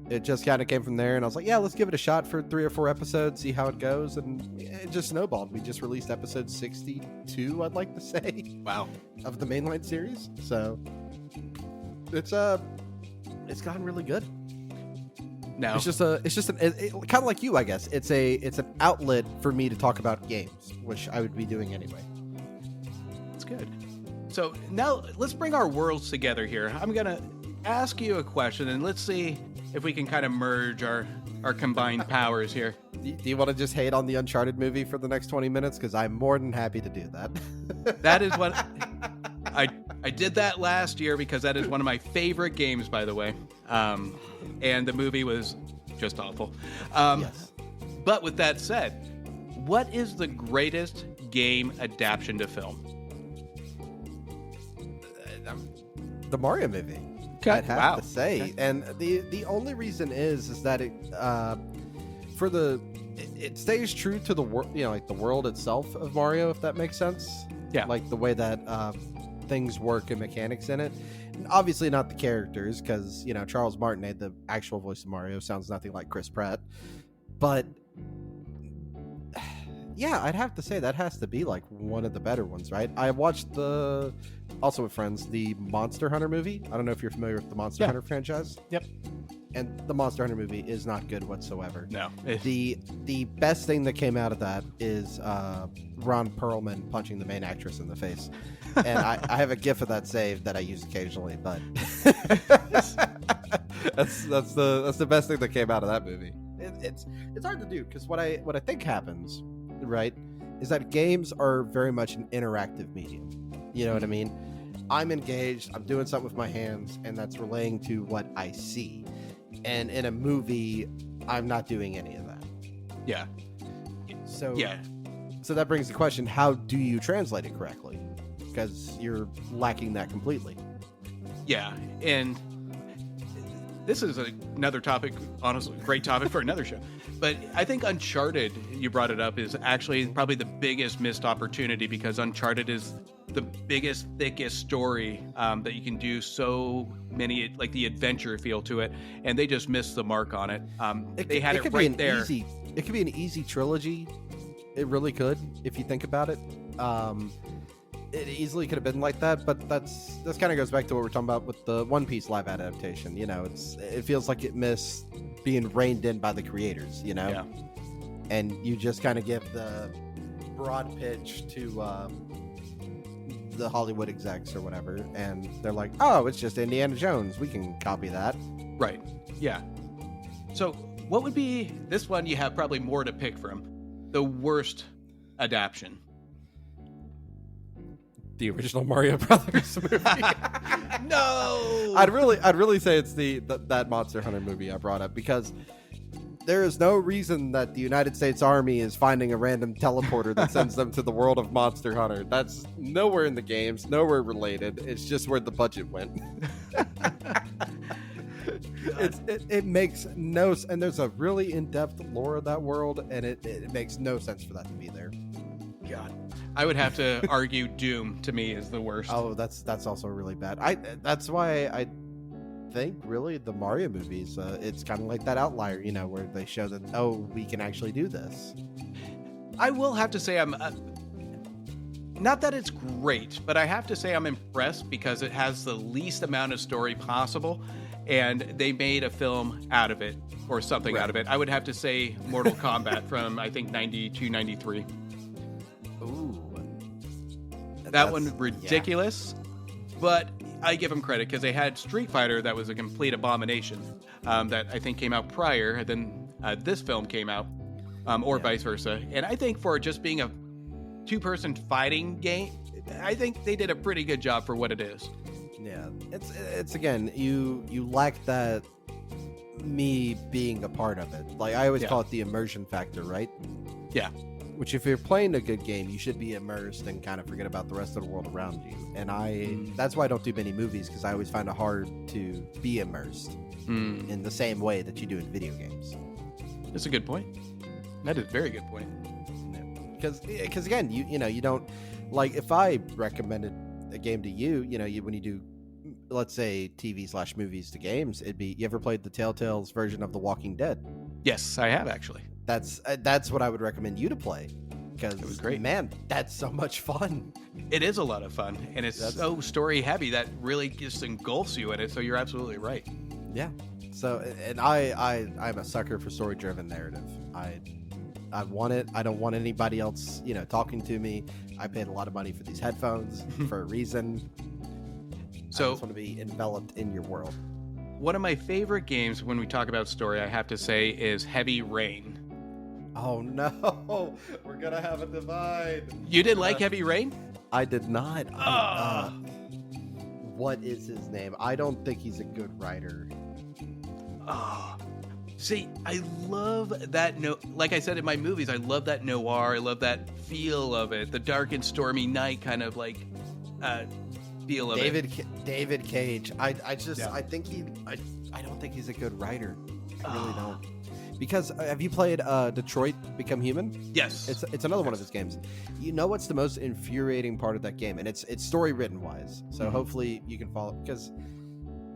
it just kind of came from there. And I was like, yeah, let's give it a shot for 3 or 4 episodes, see how it goes, and it just snowballed. We just released episode 62, I'd like to say. Wow, of the mainline series. So it's gotten really good. No, it's just kind of like you, I guess. It's an outlet for me to talk about games, which I would be doing anyway. That's good. So now let's bring our worlds together here. I'm gonna ask you a question, and let's see if we can kind of merge our combined powers here. Do you want to just hate on the Uncharted movie for the next 20 minutes? Because I'm more than happy to do that. That is what I did that last year because that is one of my favorite games, by the way. And the movie was just awful. Yes. But with that said, what is the greatest game adaptation to film? The Mario movie. Okay. I'd have to say. Okay. And the only reason is that it stays true to the world, you know, like the world itself of Mario, if that makes sense. Yeah. Like the way that things work and mechanics in it. And obviously not the characters, because, you know, Charles Martinet, the actual voice of Mario, sounds nothing like Chris Pratt. But yeah, I'd have to say that has to be like one of the better ones, right? I watched also with friends, the Monster Hunter movie. I don't know if you're familiar with the Monster Hunter franchise. Yep. and the Monster Hunter movie is not good whatsoever. No. The best thing that came out of that is Ron Perlman punching the main actress in the face, and I have a GIF of that saved that I use occasionally. But that's the best thing that came out of that movie. It's hard to do because what I think happens, right, is that games are very much an interactive medium. You know what I mean? I'm engaged, I'm doing something with my hands, and that's relaying to what I see. And in a movie, I'm not doing any of that. Yeah. So yeah. So that brings the question, how do you translate it correctly? Because you're lacking that completely. Yeah, and this is another topic, honestly, great topic for another show. But I think Uncharted, you brought it up, is actually probably the biggest missed opportunity, because Uncharted is the biggest, thickest story that you can do so many, like the adventure feel to it, and they just missed the mark on it. They had it right there. It could be an easy trilogy. It really could, if you think about it. It easily could have been like that, but this kind of goes back to what we're talking about with the One Piece live adaptation. You know, it feels like it missed being reined in by the creators, you know? Yeah. And you just kind of give the broad pitch to the Hollywood execs or whatever, and they're like, oh, it's just Indiana Jones. We can copy that. Right. Yeah. So what would be, this one you have probably more to pick from, the worst adaptation? The original Mario Brothers movie. No. I'd really say it's that Monster Hunter movie I brought up, because there is no reason that the United States Army is finding a random teleporter that sends them to the world of Monster Hunter. That's nowhere in the games, nowhere related. It's just where the budget went. It makes no sense, and there's a really in-depth lore of that world, and it makes no sense for that to be there. God. I would have to argue Doom, to me, is the worst. Oh, that's also really bad. That's why I think really the Mario movies, it's kind of like that outlier, you know, where they show that, oh, we can actually do this. I will have to say I'm not that it's great, but I have to say I'm impressed because it has the least amount of story possible, and they made a film out of it, or something out of it. I would have to say Mortal Kombat from, I think, 92, 93. Ooh. That one, ridiculous, but I give them credit because they had Street Fighter that was a complete abomination that I think came out prior than this film came out, or vice versa. And I think for just being a two-person fighting game, I think they did a pretty good job for what it is. Yeah, it's again, you lack that me being a part of it. Like I always call it the immersion factor, right? Yeah. Which, if you're playing a good game, you should be immersed and kind of forget about the rest of the world around you. And that's why I don't do many movies, because I always find it hard to be immersed in the same way that you do in video games. That's a good point. That is a very good point. Because again, you don't, like, if I recommended a game to you, when you do, let's say, TV/movies to games, it'd be, you ever played the Telltale's version of The Walking Dead? Yes, I have, actually. That's what I would recommend you to play, because it was great. Man, that's so much fun. It is a lot of fun, and it's so story heavy that really just engulfs you in it. So you're absolutely right. Yeah. So, and I'm a sucker for story driven narrative. I want it. I don't want anybody else, talking to me. I paid a lot of money for these headphones for a reason. So I just want to be enveloped in your world. One of my favorite games when we talk about story, I have to say, is Heavy Rain. Oh no, we're gonna have a divide. You didn't like Heavy Rain? I did not. What is his name? I don't think he's a good writer. See, I love that. Like I said in my movies, I love that noir. I love that feel of it, the dark and stormy night kind of like feel of it. David Cage. I think I don't think he's a good writer. I really don't. Because have you played Detroit Become Human? Yes. It's another one of his games. You know what's the most infuriating part of that game? And it's story written wise. So hopefully you can follow, because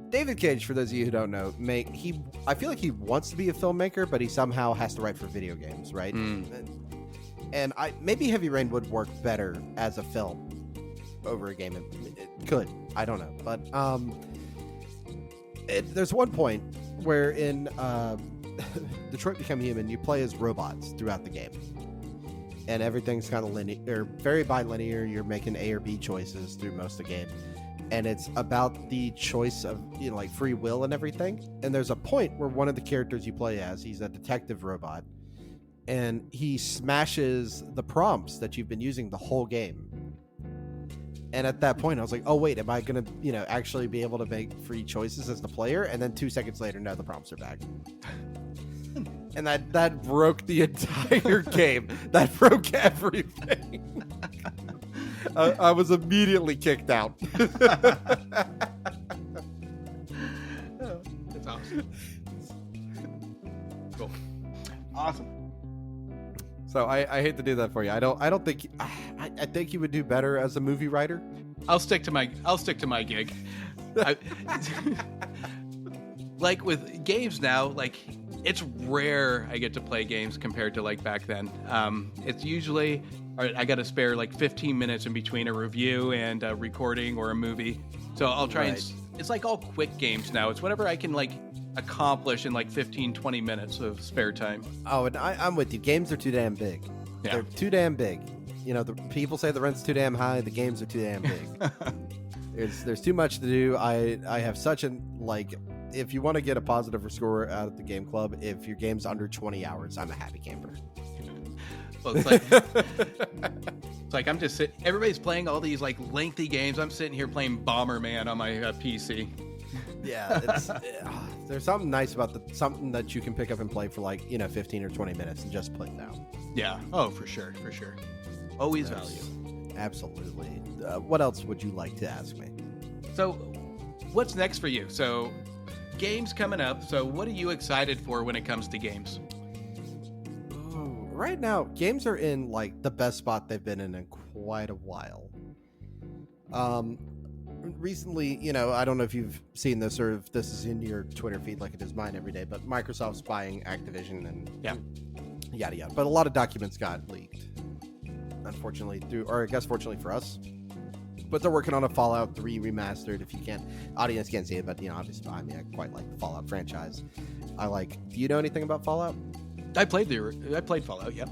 David Cage, for those of you who don't know, I feel like he wants to be a filmmaker, but he somehow has to write for video games, right? And maybe Heavy Rain would work better as a film over a game. It could. I don't know. But there's one point where in Detroit Become Human, you play as robots throughout the game. And everything's kind of linear, or very bilinear. You're making A or B choices through most of the game. And it's about the choice of, like free will and everything. And there's a point where one of the characters you play as, he's a detective robot, and he smashes the prompts that you've been using the whole game. And at that point, I was like, oh, wait, am I going to, actually be able to make free choices as the player? And then 2 seconds later, no, the prompts are back. And that broke the entire game. That broke everything. I was immediately kicked out. That's awesome. Cool. Awesome. So I hate to do that for you. I don't think I think you would do better as a movie writer. I'll stick to my gig. Like with games now, like it's rare I get to play games compared to like back then. It's usually, all right, I got to spare like 15 minutes in between a review and a recording or a movie. So I'll try and it's like all quick games now. It's whatever I can like accomplish in like 15, 20 minutes of spare time. Oh, and I'm with you. Games are too damn big. Yeah. They're too damn big. The people say the rent's too damn high. The games are too damn big. There's too much to do. I have such an if you want to get a positive score out of the game club, if your game's under 20 hours, I'm a happy camper. Well, it's like I'm just sitting. Everybody's playing all these like lengthy games. I'm sitting here playing Bomberman on my PC. Yeah, there's something nice about something that you can pick up and play for 15 or 20 minutes and just put down. Yeah. Oh, for sure. Always value. Absolutely. What else would you like to ask me? So, what's next for you? So, games coming up. So, what are you excited for when it comes to games? Ooh, right now, games are in the best spot they've been in quite a while. Recently, I don't know if you've seen this or if this is in your Twitter feed like it is mine every day, but Microsoft's buying Activision and yada yada. But a lot of documents got leaked, unfortunately, fortunately for us. But they're working on a Fallout 3 remastered. If you audience can't see it, but obviously behind me, I quite like the Fallout franchise. Do you know anything about Fallout? I played Fallout, yeah.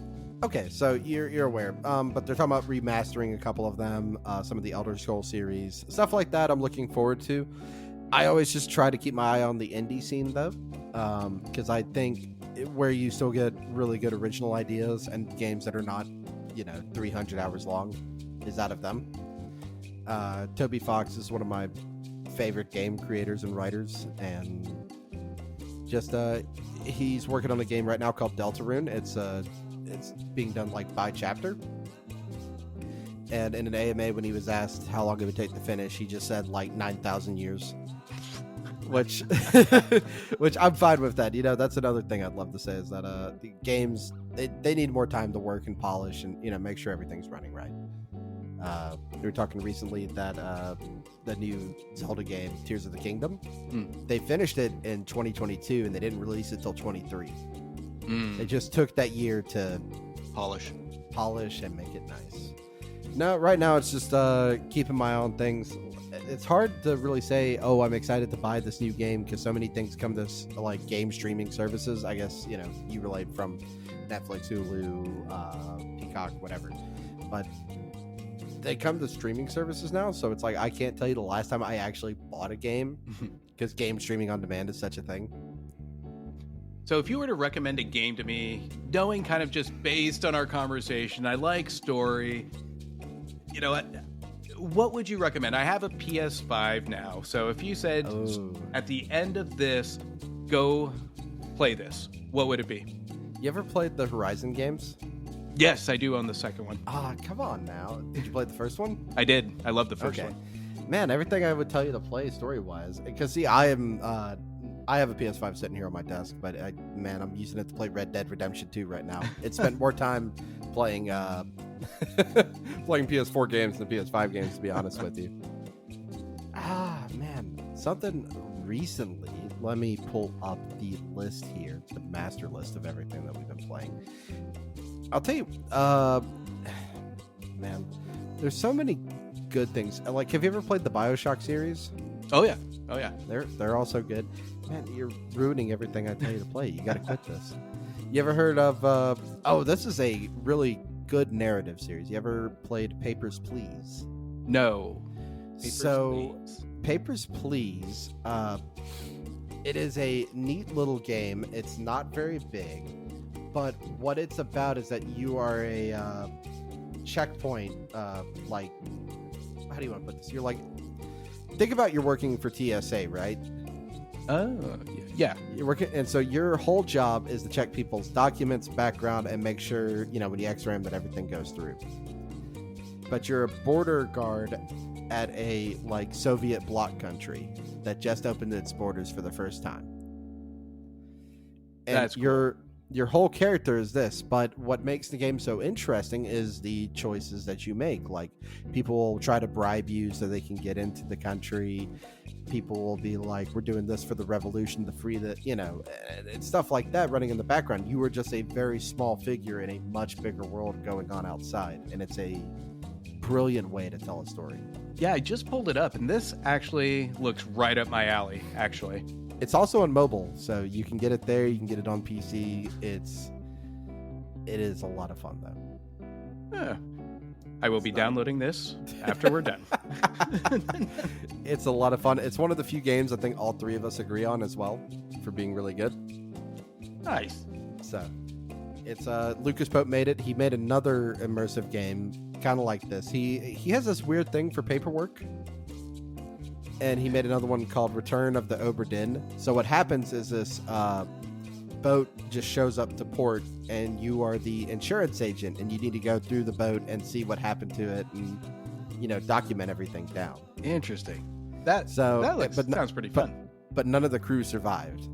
Okay, so you're aware, but they're talking about remastering a couple of them, some of the Elder Scrolls series, stuff like that. I'm looking forward to. I always just try to keep my eye on the indie scene though, because I think where you still get really good original ideas and games that are not, 300 hours long, is out of them. Toby Fox is one of my favorite game creators and writers, and just he's working on a game right now called Deltarune. It's being done by chapter. And in an AMA, when he was asked how long it would take to finish, he just said 9,000 years. Which I'm fine with that. That's another thing I'd love to say is that the games, they need more time to work and polish and make sure everything's running right. We were talking recently that the new Zelda game, Tears of the Kingdom, they finished it in 2022 and they didn't release it till 23. They just took that year to polish and make it nice. No, right now it's just keeping my eye on things. It's hard to really say, oh, I'm excited to buy this new game because so many things come to game streaming services. I guess you relate from Netflix, Hulu, Peacock, whatever, but they come to streaming services now, so it's I can't tell you the last time I actually bought a game because game streaming on demand is such a thing. So if you were to recommend a game to me, knowing kind of just based on our conversation, I like story, what would you recommend? I have a PS5 now, so if you said at the end of this, go play this, what would it be? You ever played the Horizon games? Yes, I do own the second one. Come on now. Did you play the first one? I did. I love the first one. Man, everything I would tell you to play story-wise, because see, I have a PS5 sitting here on my desk, but I'm using it to play Red Dead Redemption 2 right now. It spent more time playing playing PS4 games than PS5 games, to be honest with you. Something recently. Let me pull up the list here, the master list of everything that we've been playing. I'll tell you, there's so many good things. Have you ever played the BioShock series? Oh yeah. Oh yeah. They're also good. Man, you're ruining everything I tell you to play. You got to quit this. You ever heard of? This is a really good narrative series. You ever played Papers, Please? No. Papers, Please. It is a neat little game. It's not very big, but what it's about is that you are a checkpoint. Like, how do you want to put this? You're like, think about you're working for TSA, right? Oh, yeah. You're working, and so your whole job is to check people's documents, background, and make sure, when you X-ray them, that everything goes through. But you're a border guard at a Soviet bloc country that just opened its borders for the first time. And that's cool. Your whole character is this, but what makes the game so interesting is the choices that you make. Like, people will try to bribe you so they can get into the country. People will be like, we're doing this for the revolution, to free the, and stuff like that running in the background. You are just a very small figure in a much bigger world going on outside. And it's a brilliant way to tell a story. Yeah, I just pulled it up, and this actually looks right up my alley, actually. It's also on mobile, so you can get it there. You can get it on PC. It is a lot of fun, though. Yeah. I will be downloading this after we're done. It's a lot of fun. It's one of the few games I think all three of us agree on as well for being really good. Nice. So, it's Lucas Pope made it. He made another immersive game kind of like this. He has this weird thing for paperwork. And he made another one called Return of the Obra Dinn. So what happens is this boat just shows up to port, and you are the insurance agent, and you need to go through the boat and see what happened to it, and document everything down. Interesting. Sounds pretty fun. But none of the crew survived.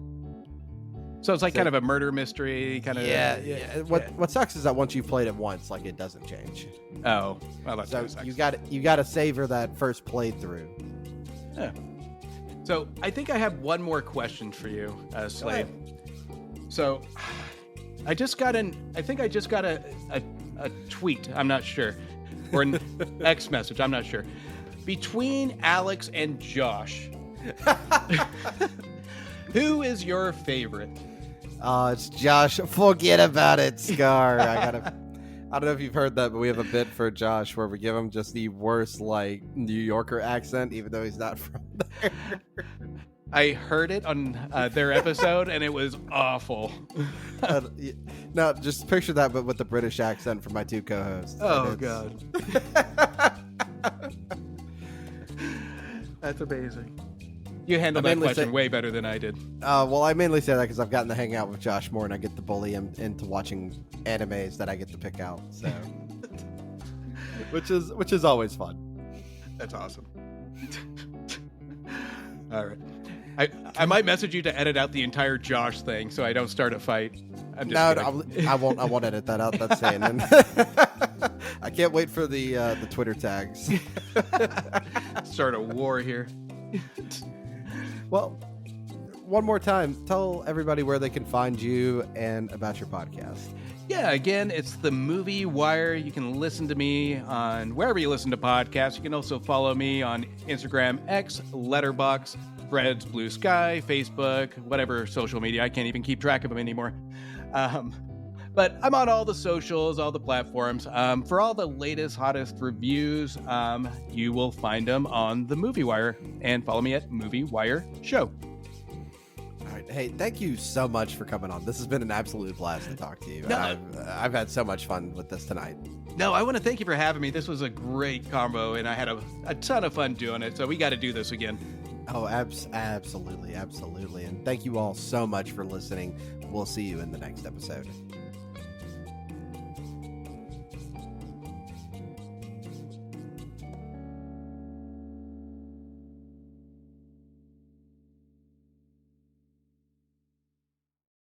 So it's like kind of a murder mystery kind of. Yeah. What sucks is that once you've played it once, it doesn't change. Oh, well, that's so you got to savor that first playthrough. Yeah. So I think I have one more question for you, Slade. So I think I just got a tweet. I'm not sure. Or an X message. I'm not sure. Between Alex and Josh, who is your favorite? Oh, it's Josh. Forget about it, Scar. I don't know if you've heard that, but we have a bit for Josh where we give him just the worst, New Yorker accent, even though he's not from there. I heard it on their episode, and it was awful. No, just picture that, but with the British accent from my two co-hosts. Oh, God. That's amazing. You handled that question way better than I did. Well, I mainly say that because I've gotten to hang out with Josh more, and I get to bully him into watching animes that I get to pick out. So, which is always fun. That's awesome. All right, I might message you to edit out the entire Josh thing so I don't start a fight. I'm just kidding. I won't edit that out. That's saying. I can't wait for the Twitter tags. Start a war here. Well, one more time, tell everybody where they can find you and about your podcast. Yeah, again, it's the Movie Wire. You can listen to me on wherever you listen to podcasts. You can also follow me on Instagram, X, Letterboxd, Threads, Blue Sky, Facebook, whatever social media. I can't even keep track of them anymore. But I'm on all the socials, all the platforms. For all the latest, hottest reviews, you will find them on the Movie Wire. And follow me at Movie Wire Show. All right. Hey, thank you so much for coming on. This has been an absolute blast to talk to you. No, I've had so much fun with this tonight. No, I want to thank you for having me. This was a great combo, and I had a ton of fun doing it. So we got to do this again. Oh, absolutely. And thank you all so much for listening. We'll see you in the next episode.